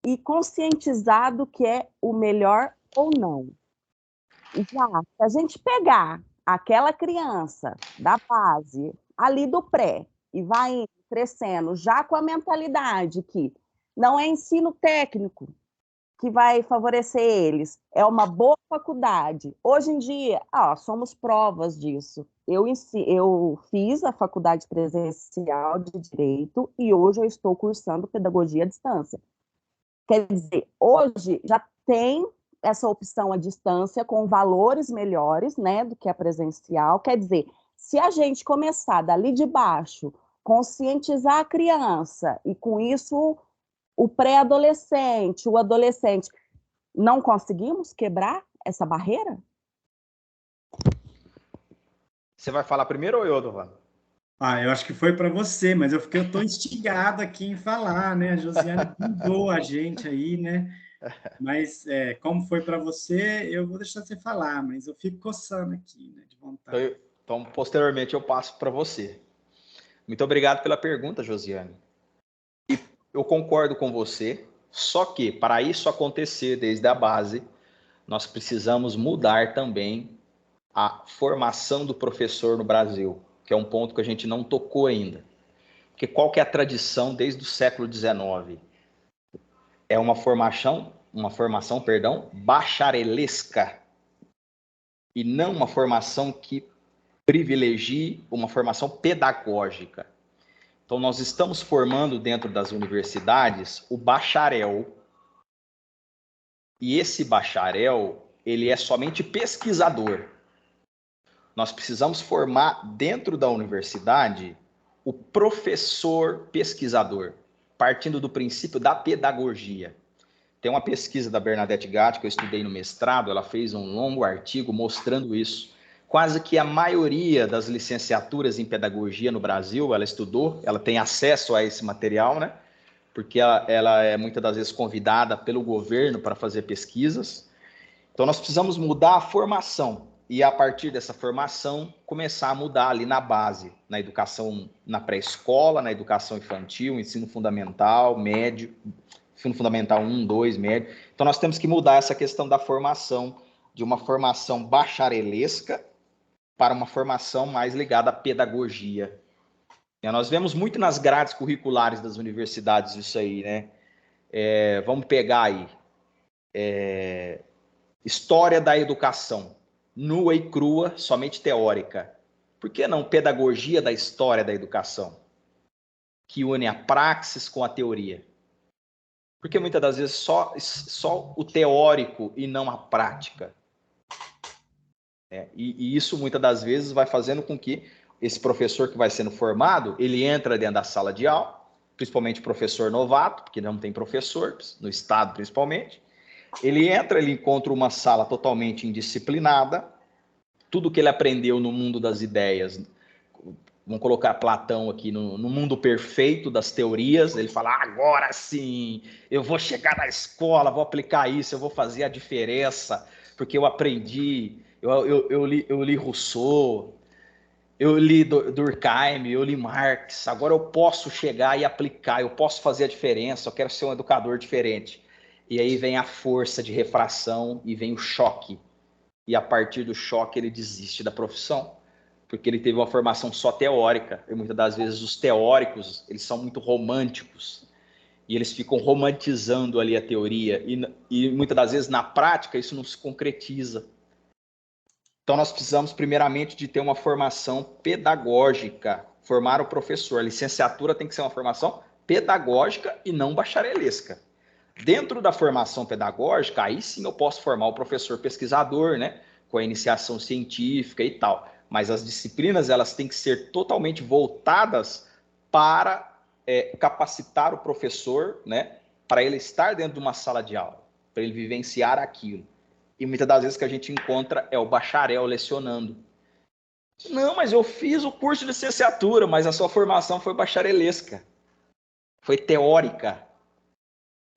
D: e conscientizar do que é o melhor ou não. Já, se a gente pegar aquela criança da base, ali do pré, e vai crescendo já com a mentalidade que não é ensino técnico que vai favorecer eles, é uma boa faculdade. Hoje em dia, somos provas disso. Eu fiz a faculdade presencial de Direito e hoje eu estou cursando Pedagogia à Distância. Quer dizer, hoje já tem essa opção à distância com valores melhores, né, do que a presencial. Quer dizer, se a gente começar dali de baixo, conscientizar a criança e com isso o pré-adolescente, o adolescente, não conseguimos quebrar essa barreira?
C: Você vai falar primeiro ou eu, Dovan?
A: Eu acho que foi para você, mas eu estou instigado aqui em falar, né? A Josiane mudou a gente aí, né? Mas como foi para você, eu vou deixar você falar, mas eu fico coçando aqui, né, de vontade.
C: Então, posteriormente, eu passo para você. Muito obrigado pela pergunta, Josiane. E eu concordo com você, só que para isso acontecer desde a base, nós precisamos mudar também a formação do professor no Brasil, que é um ponto que a gente não tocou ainda. Porque qual que é a tradição desde o século XIX? É uma formação, bacharelesca, e não uma formação que privilegie uma formação pedagógica. Então, nós estamos formando dentro das universidades o bacharel, e esse bacharel, ele é somente pesquisador. Nós precisamos formar dentro da universidade o professor pesquisador, partindo do princípio da pedagogia. Tem uma pesquisa da Bernadette Gatti, que eu estudei no mestrado, ela fez um longo artigo mostrando isso. Quase que a maioria das licenciaturas em pedagogia no Brasil, ela estudou, ela tem acesso a esse material, né? Porque ela é muitas das vezes convidada pelo governo para fazer pesquisas. Então, nós precisamos mudar a formação e, a partir dessa formação, começar a mudar ali na base, na educação, na pré-escola, na educação infantil, ensino fundamental, médio, ensino fundamental 1, 2, médio. Então, nós temos que mudar essa questão da formação, de uma formação bacharelesca para uma formação mais ligada à pedagogia. Nós vemos muito nas grades curriculares das universidades isso aí, né? Vamos pegar aí. História da educação, nua e crua, somente teórica. Por que não pedagogia da história da educação, que une a praxis com a teoria? Porque muitas das vezes só o teórico e não a prática. E isso muitas das vezes vai fazendo com que esse professor que vai sendo formado, ele entra dentro da sala de aula, principalmente professor novato, porque não tem professor, no estado principalmente. Ele entra, ele encontra uma sala totalmente indisciplinada, tudo que ele aprendeu no mundo das ideias, vamos colocar Platão aqui, no mundo perfeito das teorias, ele fala, agora sim, eu vou chegar na escola, vou aplicar isso, eu vou fazer a diferença, porque eu aprendi, eu li Rousseau. eu li Durkheim, eu li Marx, agora eu posso chegar e aplicar, eu posso fazer a diferença, eu quero ser um educador diferente. E aí vem a força de refração e vem o choque. E a partir do choque ele desiste da profissão, porque ele teve uma formação só teórica. E muitas das vezes os teóricos, eles são muito românticos. E eles ficam romantizando ali a teoria. E muitas das vezes na prática isso não se concretiza. Então, nós precisamos, primeiramente, de ter uma formação pedagógica, formar o professor. A licenciatura tem que ser uma formação pedagógica e não bacharelesca. Dentro da formação pedagógica, aí sim eu posso formar o professor pesquisador, né, com a iniciação científica e tal. Mas as disciplinas, elas têm que ser totalmente voltadas para capacitar o professor, né, para ele estar dentro de uma sala de aula, para ele vivenciar aquilo. E muitas das vezes que a gente encontra é o bacharel lecionando. Não, mas eu fiz o curso de licenciatura, mas a sua formação foi bacharelesca. Foi teórica.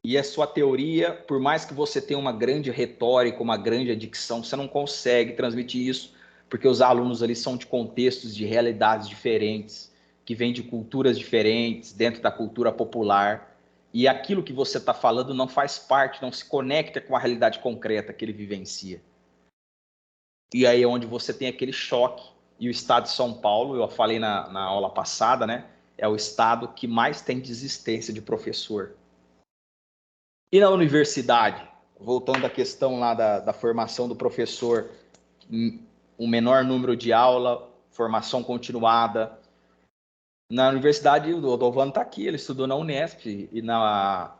C: E a sua teoria, por mais que você tenha uma grande retórica, uma grande dicção, você não consegue transmitir isso, porque os alunos ali são de contextos, de realidades diferentes, que vêm de culturas diferentes, dentro da cultura popular. E aquilo que você está falando não faz parte, não se conecta com a realidade concreta que ele vivencia. E aí é onde você tem aquele choque. E o estado de São Paulo, eu falei na aula passada, né? É o estado que mais tem desistência de professor. E na universidade, voltando à questão lá da formação do professor, um menor número de aula, formação continuada. Na universidade, o Dovano está aqui, ele estudou na Unesp e na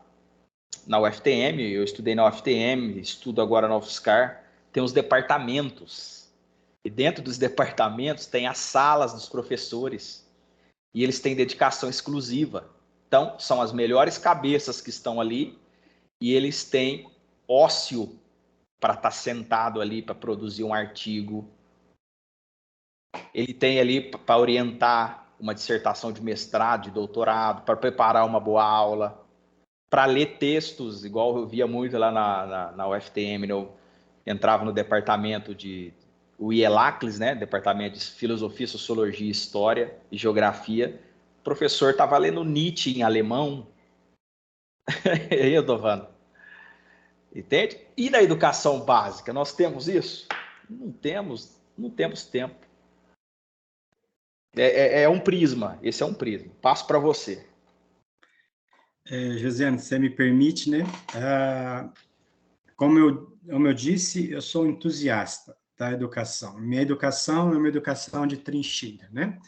C: UFTM, eu estudei na UFTM, estudo agora na UFSCar, tem os departamentos. E dentro dos departamentos tem as salas dos professores. E eles têm dedicação exclusiva. Então, são as melhores cabeças que estão ali e eles têm ócio para estar sentado ali, para produzir um artigo. Ele tem ali para orientar uma dissertação de mestrado, de doutorado, para preparar uma boa aula, para ler textos, igual eu via muito lá na UFTM, eu entrava no departamento de o IELACLES, né, departamento de Filosofia, Sociologia, História e Geografia. O professor estava lendo Nietzsche em alemão. E aí, eu tô falando. Entende? E na educação básica, nós temos isso? Não temos tempo. É um prisma, esse é um prisma. Passo para você.
A: Josiane, se você me permite, né? Como eu disse, eu sou entusiasta da educação. Minha educação é uma educação de trincheira, né?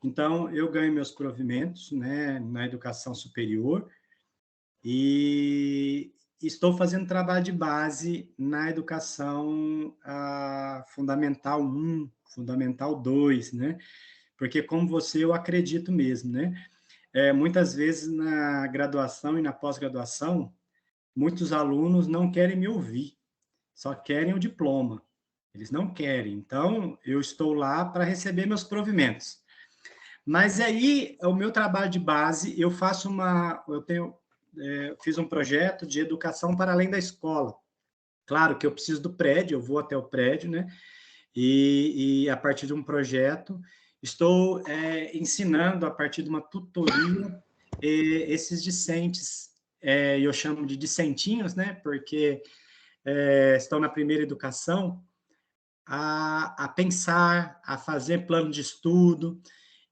A: Então, eu ganho meus provimentos, né, na educação superior e estou fazendo trabalho de base na educação fundamental 1, fundamental 2, né? Porque, como você, eu acredito mesmo, né? Muitas vezes, na graduação e na pós-graduação, muitos alunos não querem me ouvir, só querem o diploma. Eles não querem. Então, eu estou lá para receber meus provimentos. Mas aí, o meu trabalho de base, eu fiz um projeto de educação para além da escola. Claro que eu preciso do prédio, eu vou até o prédio, né? E a partir de um projeto, estou ensinando, a partir de uma tutoria, esses discentes, eu chamo de discentinhos, né? Porque estão na primeira educação, a pensar, a fazer plano de estudo,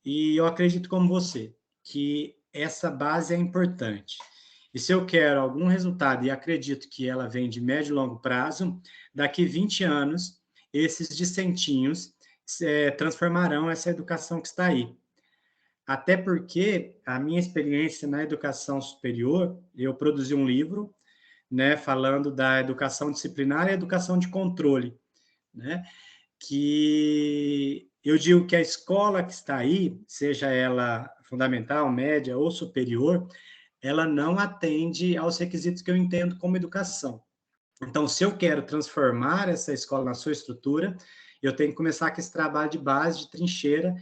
A: e eu acredito como você, que essa base é importante. E se eu quero algum resultado, e acredito que ela vem de médio e longo prazo, daqui 20 anos, esses discentinhos transformarão essa educação que está aí. Até porque a minha experiência na educação superior, eu produzi um livro, né, falando da educação disciplinar e educação de controle, né, que eu digo que a escola que está aí, seja ela fundamental, média ou superior, ela não atende aos requisitos que eu entendo como educação. Então, se eu quero transformar essa escola na sua estrutura, eu tenho que começar com esse trabalho de base, de trincheira,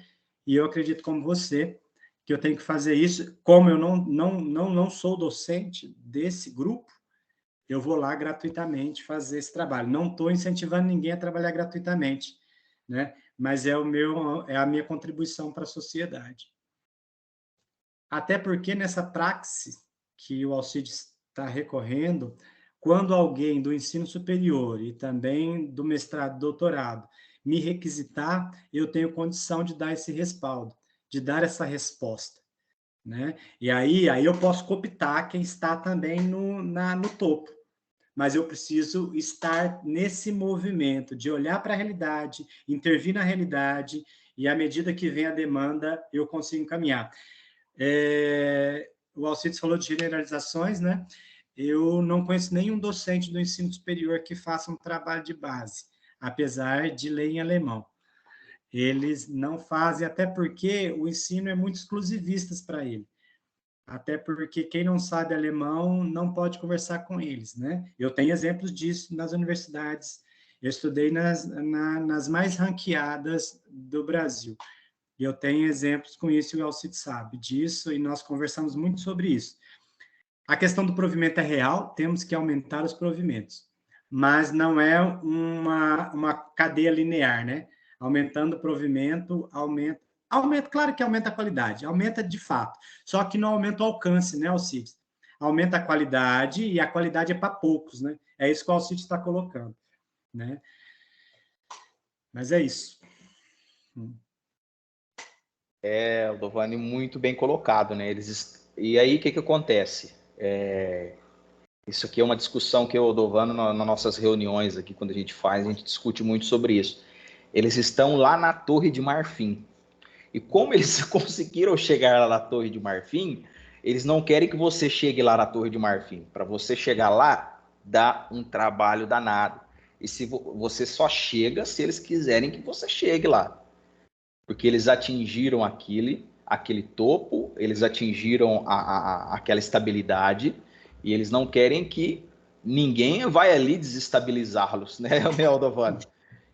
A: e eu acredito como você, que eu tenho que fazer isso. Como eu não sou docente desse grupo, eu vou lá gratuitamente fazer esse trabalho. Não estou incentivando ninguém a trabalhar gratuitamente, né? mas é a minha contribuição para a sociedade. Até porque nessa praxe que o Alcides está recorrendo, quando alguém do ensino superior e também do mestrado, doutorado, me requisitar, eu tenho condição de dar esse respaldo, de dar essa resposta, né? E aí eu posso cooptar quem está também no topo, mas eu preciso estar nesse movimento de olhar para a realidade, intervir na realidade, e à medida que vem a demanda, eu consigo caminhar. O Alcides falou de generalizações, né? Eu não conheço nenhum docente do ensino superior que faça um trabalho de base, apesar de ler em alemão. Eles não fazem, até porque o ensino é muito exclusivista para ele. Até porque quem não sabe alemão não pode conversar com eles, né? Eu tenho exemplos disso nas universidades. Eu estudei nas mais ranqueadas do Brasil. E eu tenho exemplos com isso, e o Alcides sabe disso, e nós conversamos muito sobre isso. A questão do provimento é real, temos que aumentar os provimentos, mas não é uma cadeia linear, né? Aumentando o provimento, aumenta, claro que aumenta a qualidade, aumenta de fato, só que não aumenta o alcance, né, Alcides? Aumenta a qualidade, e a qualidade é para poucos, né? É isso que o Alcides está colocando, né? Mas é isso.
C: Dovani, muito bem colocado, né? E aí, o que acontece? Isso aqui é uma discussão que eu, Dovano, nas nossas reuniões aqui, quando a gente discute muito sobre isso. Eles estão lá na Torre de Marfim. E como eles conseguiram chegar lá na Torre de Marfim, eles não querem que você chegue lá na Torre de Marfim. Para você chegar lá, dá um trabalho danado. E se você só chega se eles quiserem que você chegue lá. Porque eles atingiram aquele topo, eles atingiram aquela estabilidade, e eles não querem que ninguém vai ali desestabilizá-los, né, Dovani?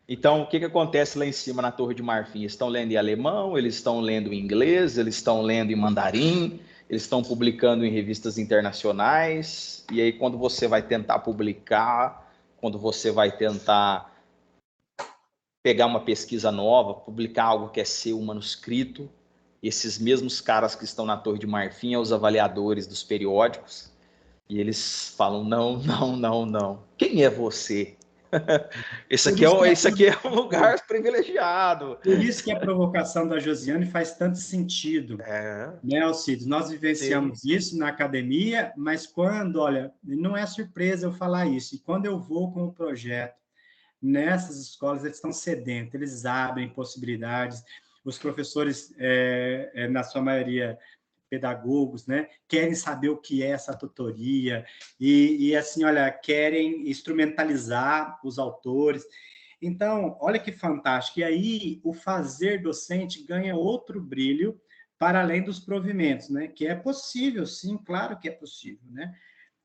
C: Então, o que acontece lá em cima na Torre de Marfim? Eles estão lendo em alemão, eles estão lendo em inglês, eles estão lendo em mandarim, eles estão publicando em revistas internacionais, e aí quando você vai tentar publicar, quando você vai tentar pegar uma pesquisa nova, publicar algo que é seu, um manuscrito, esses mesmos caras que estão na Torre de Marfim, os avaliadores dos periódicos, e eles falam, não. Quem é você? Esse aqui é um lugar privilegiado.
A: Por isso que a provocação da Josiane faz tanto sentido, né, Alcides? Nós vivenciamos isso na academia, mas olha, não é surpresa eu falar isso, e quando eu vou com o projeto, nessas escolas, eles estão sedentos, eles abrem possibilidades, os professores, na sua maioria, pedagogos, né, querem saber o que é essa tutoria, e assim, olha, querem instrumentalizar os autores. Então, olha que fantástico, e aí o fazer docente ganha outro brilho para além dos provimentos, né, que é possível, sim, claro que é possível, né.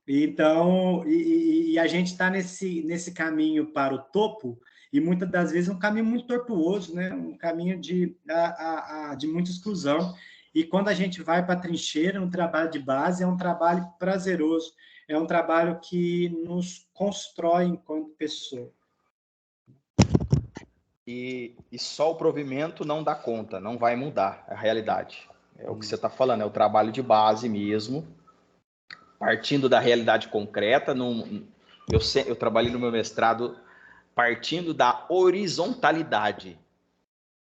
A: Então, e a gente está nesse caminho para o topo, e muitas das vezes um caminho muito tortuoso, né? Um caminho de muita exclusão. E quando a gente vai para a trincheira, um trabalho de base é um trabalho prazeroso, é um trabalho que nos constrói enquanto pessoa.
C: E só o provimento não dá conta, não vai mudar a realidade. É o que você está falando, é o trabalho de base mesmo, partindo da realidade concreta. Eu trabalhei no meu mestrado partindo da horizontalidade.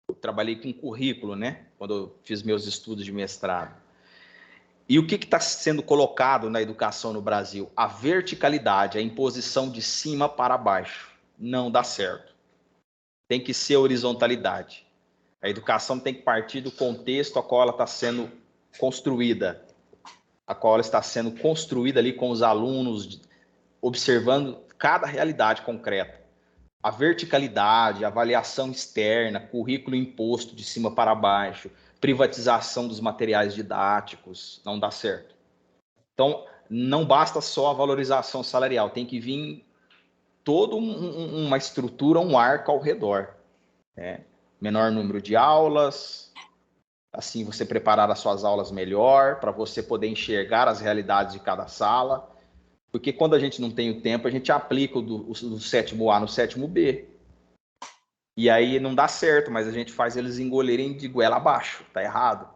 C: Eu trabalhei com currículo, né? Quando eu fiz meus estudos de mestrado. E o que está sendo colocado na educação no Brasil? A verticalidade, a imposição de cima para baixo. Não dá certo. Tem que ser horizontalidade. A educação tem que partir do contexto a qual ela está sendo construída. A qual ela está sendo construída ali com os alunos, observando cada realidade concreta. A verticalidade, a avaliação externa, currículo imposto de cima para baixo, privatização dos materiais didáticos, não dá certo. Então, não basta só a valorização salarial, tem que vir toda uma estrutura, um arco ao redor. Né? Menor número de aulas, assim você preparar as suas aulas melhor, para você poder enxergar as realidades de cada sala. Porque quando a gente não tem o tempo, a gente aplica o do 7º A no 7º B. E aí não dá certo, mas a gente faz eles engolirem de goela abaixo, tá errado.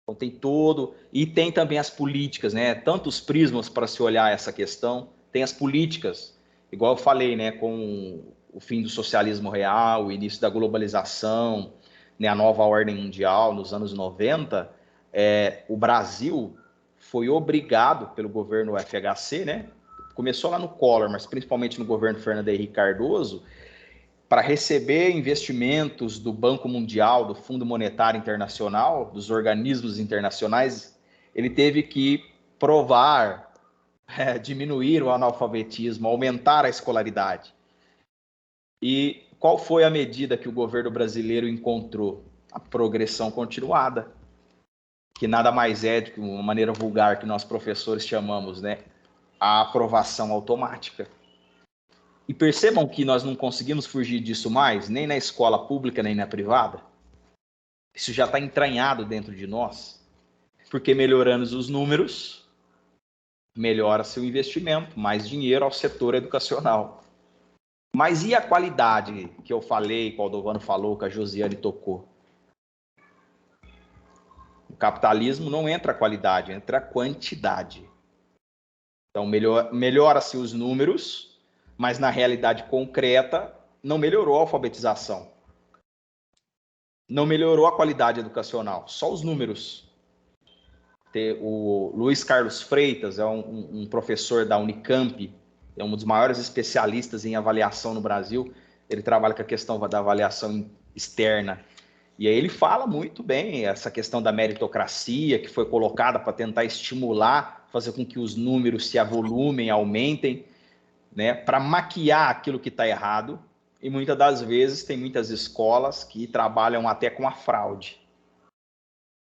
C: Então tem todo... E tem também as políticas, né? Tantos prismas para se olhar essa questão. Tem as políticas, igual eu falei, né? Com o fim do socialismo real, o início da globalização, né? A nova ordem mundial nos anos 90, o Brasil foi obrigado pelo governo FHC, né? Começou lá no Collor, mas principalmente no governo Fernando Henrique Cardoso, para receber investimentos do Banco Mundial, do Fundo Monetário Internacional, dos organismos internacionais, ele teve que provar, diminuir o analfabetismo, aumentar a escolaridade. E qual foi a medida que o governo brasileiro encontrou? A progressão continuada, que nada mais é do que uma maneira vulgar que nós professores chamamos, né? A aprovação automática. E percebam que nós não conseguimos fugir disso mais, nem na escola pública, nem na privada. Isso já está entranhado dentro de nós, porque melhorando os números, melhora-se o investimento, mais dinheiro ao setor educacional. Mas e a qualidade que eu falei, que o Aldovano falou, que a Josiane tocou? No capitalismo não entra a qualidade, entra a quantidade. Então melhora-se os números, mas na realidade concreta não melhorou a alfabetização. Não melhorou a qualidade educacional, só os números. O Luiz Carlos Freitas é um professor da Unicamp, é um dos maiores especialistas em avaliação no Brasil. Ele trabalha com a questão da avaliação externa. E aí ele fala muito bem essa questão da meritocracia, que foi colocada para tentar estimular, fazer com que os números se avolumem, aumentem, né, para maquiar aquilo que está errado. E muitas das vezes tem muitas escolas que trabalham até com a fraude.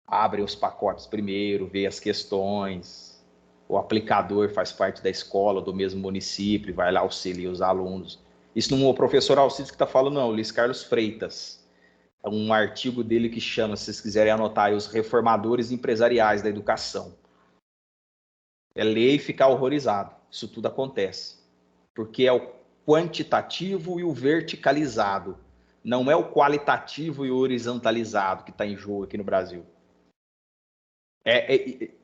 C: Abrem os pacotes primeiro, vê as questões, o aplicador faz parte da escola, do mesmo município, vai lá auxiliar os alunos. Isso não é o professor Alcides que está falando, não, o Luiz Carlos Freitas. É um artigo dele que chama, se vocês quiserem anotar aí, os reformadores empresariais da educação. É ler e ficar horrorizado. Isso tudo acontece. Porque é o quantitativo e o verticalizado. Não é o qualitativo e o horizontalizado que está em jogo aqui no Brasil.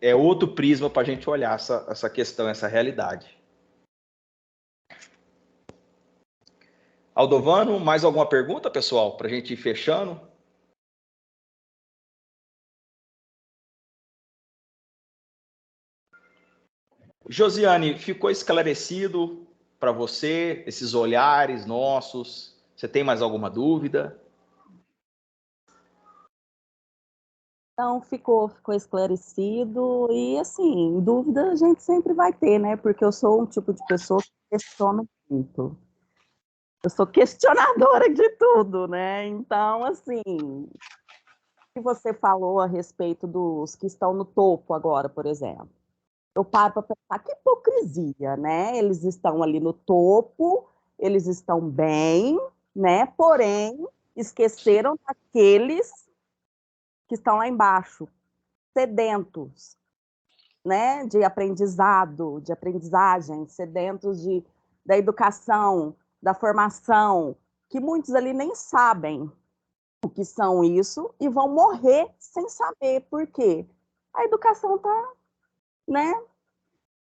C: É outro prisma para a gente olhar essa questão, essa realidade. Aldovano, mais alguma pergunta, pessoal, para a gente ir fechando? Josiane, ficou esclarecido para você esses olhares nossos? Você tem mais alguma dúvida?
D: Então, ficou esclarecido. E, assim, dúvida a gente sempre vai ter, né? Porque eu sou um tipo de pessoa que questiona muito. Eu sou questionadora de tudo, né? Então, assim, o que você falou a respeito dos que estão no topo agora, por exemplo. Eu paro para pensar, que hipocrisia, né? Eles estão ali no topo, eles estão bem, né? Porém, esqueceram daqueles que estão lá embaixo, sedentos, né? De aprendizado, de aprendizagem, sedentos da educação, da formação, que muitos ali nem sabem o que são isso e vão morrer sem saber por quê. A educação está, né,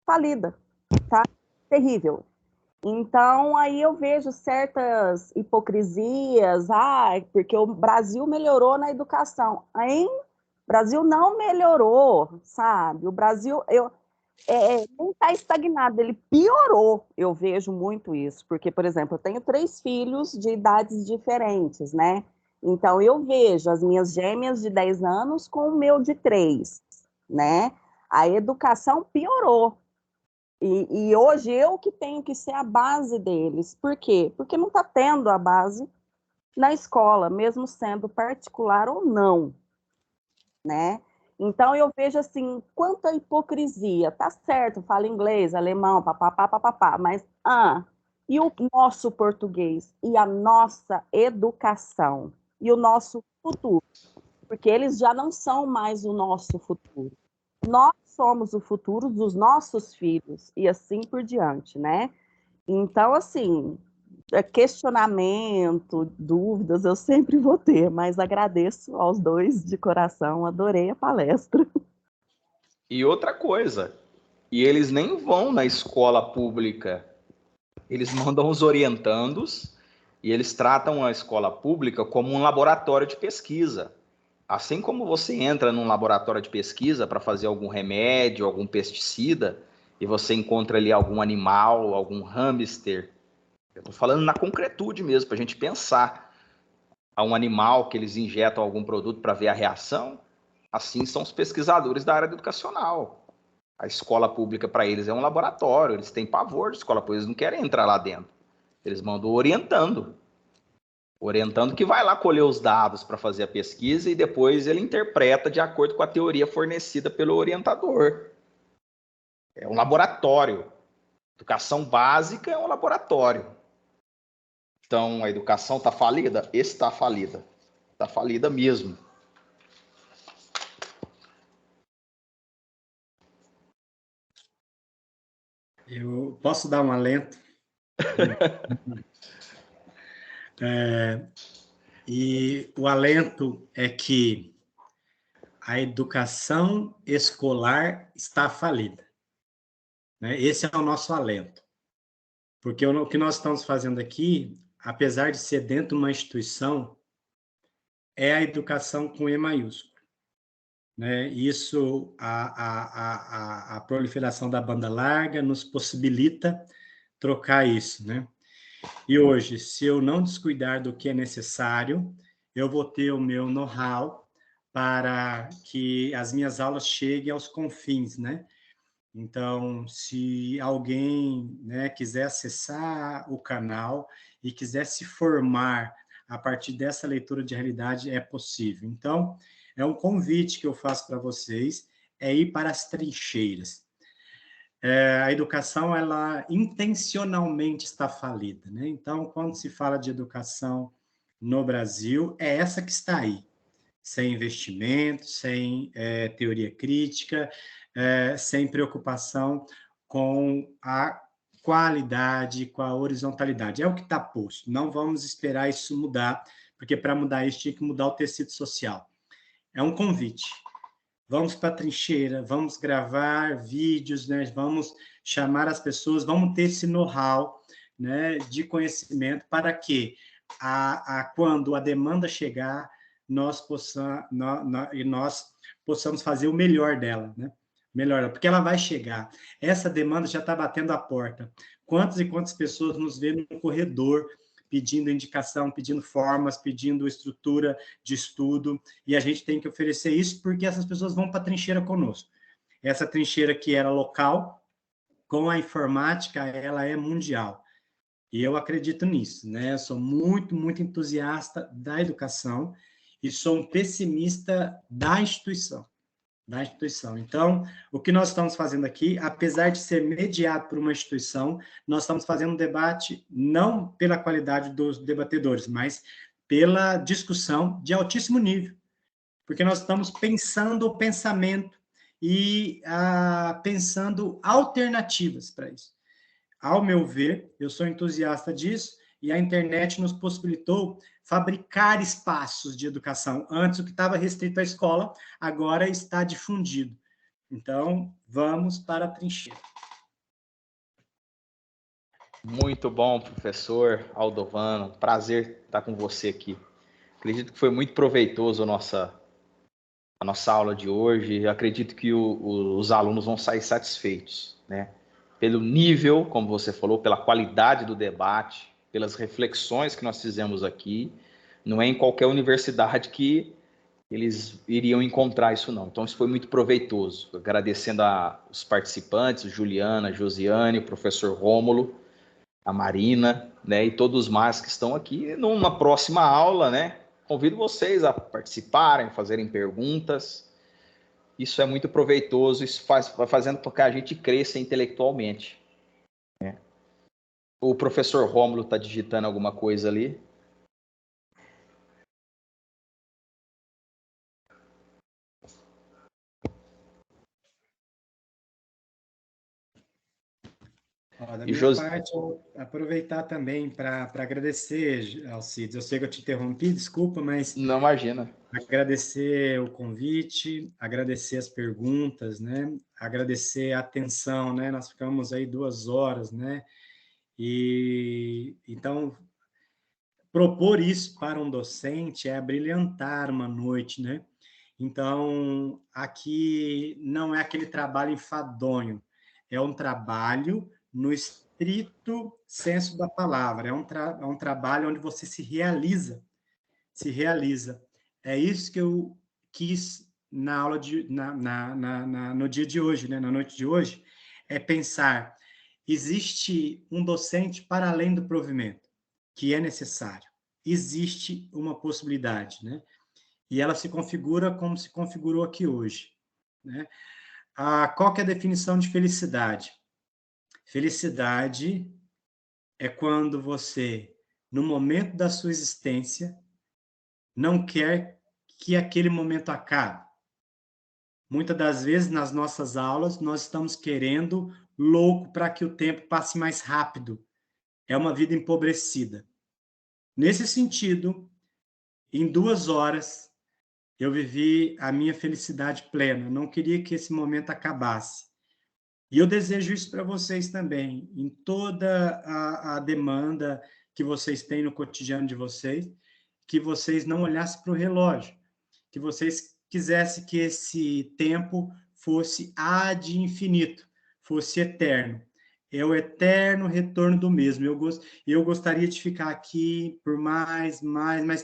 D: falida, tá terrível. Então, aí eu vejo certas hipocrisias, porque o Brasil melhorou na educação. Hein? O Brasil não melhorou, sabe? O Brasil não está estagnado, ele piorou. Eu vejo muito isso, porque, por exemplo, eu tenho 3 filhos de idades diferentes, né? Então, eu vejo as minhas gêmeas de 10 anos com o meu de 3, né? A educação piorou. E hoje eu que tenho que ser a base deles. Por quê? Porque não está tendo a base na escola, mesmo sendo particular ou não, né? Então eu vejo assim, quanta hipocrisia. Tá certo, fala inglês, alemão, papapá, papapá, mas e o nosso português? E a nossa educação? E o nosso futuro? Porque eles já não são mais o nosso futuro. Nós somos o futuro dos nossos filhos, e assim por diante, né? Então, assim, questionamento, dúvidas, eu sempre vou ter, mas agradeço aos dois de coração, adorei a palestra.
C: E outra coisa, e eles nem vão na escola pública, eles mandam os orientandos e eles tratam a escola pública como um laboratório de pesquisa. Assim como você entra num laboratório de pesquisa para fazer algum remédio, algum pesticida, e você encontra ali algum animal, algum hamster, eu estou falando na concretude mesmo, para a gente pensar a um animal que eles injetam algum produto para ver a reação, assim são os pesquisadores da área educacional. A escola pública para eles é um laboratório, eles têm pavor de escola pública, eles não querem entrar lá dentro. Eles mandam orientando que vai lá colher os dados para fazer a pesquisa e depois ele interpreta de acordo com a teoria fornecida pelo orientador. É um laboratório. Educação básica é um laboratório. Então, a educação está falida? Está falida. Está falida mesmo.
A: Eu posso dar um alento? E o alento é que a educação escolar está falida, né? Esse é o nosso alento. Porque o que nós estamos fazendo aqui, apesar de ser dentro de uma instituição, é a educação com E maiúsculo, né? Isso, a proliferação da banda larga nos possibilita trocar isso, né? E hoje, se eu não descuidar do que é necessário, eu vou ter o meu know-how para que as minhas aulas cheguem aos confins, né? Então, se alguém, né, quiser acessar o canal e quiser se formar a partir dessa leitura de realidade, é possível. Então, é um convite que eu faço para vocês, é ir para as trincheiras. A educação, ela intencionalmente está falida, né? Então, quando se fala de educação no Brasil, é essa que está aí, sem investimento, sem teoria crítica, sem preocupação com a qualidade, com a horizontalidade. É o que está posto. Não vamos esperar isso mudar, porque para mudar isso tinha que mudar o tecido social. É um convite. Vamos para a trincheira, vamos gravar vídeos, né? Vamos chamar as pessoas, vamos ter esse know-how, né, de conhecimento para que, quando a demanda chegar, nós possamos fazer o melhor dela, né? Melhor, porque ela vai chegar. Essa demanda já está batendo a porta. Quantas e quantas pessoas nos vê no corredor pedindo indicação, pedindo formas, pedindo estrutura de estudo, e a gente tem que oferecer isso porque essas pessoas vão para a trincheira conosco. Essa trincheira que era local, com a informática, ela é mundial. E eu acredito nisso, né? Eu sou muito, muito entusiasta da educação e sou um pessimista da instituição. Então, o que nós estamos fazendo aqui, apesar de ser mediado por uma instituição, nós estamos fazendo um debate não pela qualidade dos debatedores, mas pela discussão de altíssimo nível, porque nós estamos pensando o pensamento e pensando alternativas para isso. Ao meu ver, eu sou entusiasta disso, e a internet nos possibilitou fabricar espaços de educação. Antes, o que estava restrito à escola, agora está difundido. Então, vamos para a trincheira.
C: Muito bom, professor Aldovano. Prazer estar com você aqui. Acredito que foi muito proveitoso a nossa aula de hoje. Eu acredito que os alunos vão sair satisfeitos, né? Pelo nível, como você falou, pela qualidade do debate, pelas reflexões que nós fizemos aqui. Não é em qualquer universidade que eles iriam encontrar isso, não. Então, isso foi muito proveitoso. Agradecendo aos participantes, Juliana, Josiane, o professor Rômulo, a Marina, né, e todos mais que estão aqui. Numa próxima aula, né, convido vocês a participarem, fazerem perguntas. Isso é muito proveitoso, isso vai fazendo com que a gente cresça intelectualmente, né? O professor Rômulo está digitando alguma coisa ali.
A: Da minha parte, eu aproveitar também para agradecer, Alcides. Eu sei que eu te interrompi, desculpa, mas...
C: Não, imagina.
A: Agradecer o convite, agradecer as perguntas, né? Agradecer a atenção, né? Nós ficamos aí 2 horas, né? E então propor isso para um docente é abrilhantar uma noite, né? Então aqui não é aquele trabalho enfadonho, é um trabalho no estrito senso da palavra, é um trabalho onde você se realiza. É isso que eu quis na aula no dia de hoje, né? Na noite de hoje, é pensar, existe um docente para além do provimento, que é necessário. Existe uma possibilidade, né? E ela se configura como se configurou aqui hoje, né? Qual que é a definição de felicidade? Felicidade é quando você, no momento da sua existência, não quer que aquele momento acabe. Muitas das vezes, nas nossas aulas, nós estamos querendo louco para que o tempo passe mais rápido. É uma vida empobrecida. Nesse sentido, em 2 horas, eu vivi a minha felicidade plena. Não queria que esse momento acabasse. E eu desejo isso para vocês também, em toda a demanda que vocês têm no cotidiano de vocês, que vocês não olhassem para o relógio, que vocês quisessem que esse tempo fosse ad infinito, fosse eterno. É o eterno retorno do mesmo. Eu gostaria de ficar aqui por mais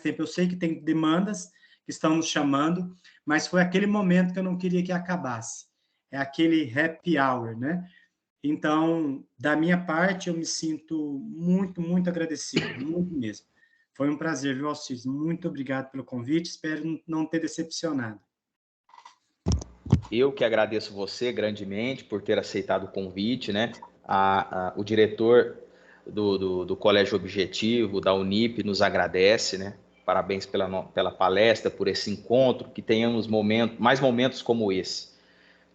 A: tempo. Eu sei que tem demandas que estão nos chamando, mas foi aquele momento que eu não queria que acabasse. É aquele happy hour, né? Então, da minha parte, eu me sinto muito, muito agradecido, muito mesmo. Foi um prazer, viu, Alcides? Muito obrigado pelo convite, espero não ter decepcionado.
C: Eu que agradeço você grandemente por ter aceitado o convite, né? O diretor do Colégio Objetivo, da Unip, nos agradece, né? Parabéns pela palestra, por esse encontro, que tenhamos mais momentos como esse.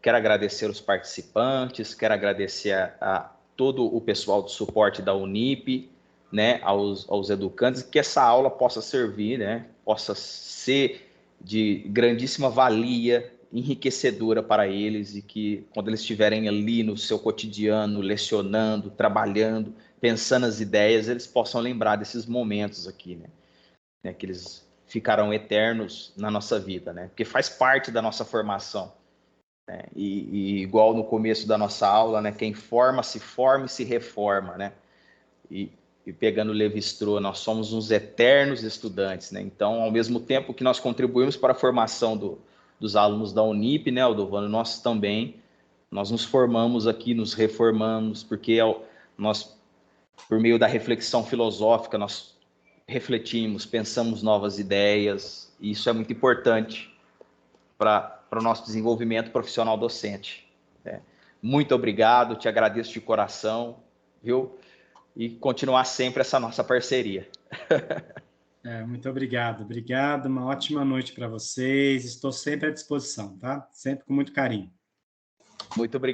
C: Quero agradecer os participantes, quero agradecer a todo o pessoal do suporte da Unip, né, aos educantes, que essa aula possa servir, né, possa ser de grandíssima valia, enriquecedora para eles, e que quando eles estiverem ali no seu cotidiano, lecionando, trabalhando, pensando as ideias, eles possam lembrar desses momentos aqui, né, que eles ficarão eternos na nossa vida, né, porque faz parte da nossa formação. E igual no começo da nossa aula, né, quem forma e se reforma, né? E pegando Levi-Strauss, nós somos uns eternos estudantes, né? Então, ao mesmo tempo que nós contribuímos para a formação dos alunos da Unip, né, Aldovano, nós também nos formamos aqui, nos reformamos, porque nós, por meio da reflexão filosófica, nós refletimos, pensamos novas ideias, e isso é muito importante para o nosso desenvolvimento profissional docente. Né? Muito obrigado, te agradeço de coração, viu? E continuar sempre essa nossa parceria.
A: Muito obrigado. Obrigado, uma ótima noite para vocês. Estou sempre à disposição, tá? Sempre com muito carinho.
C: Muito obrigado.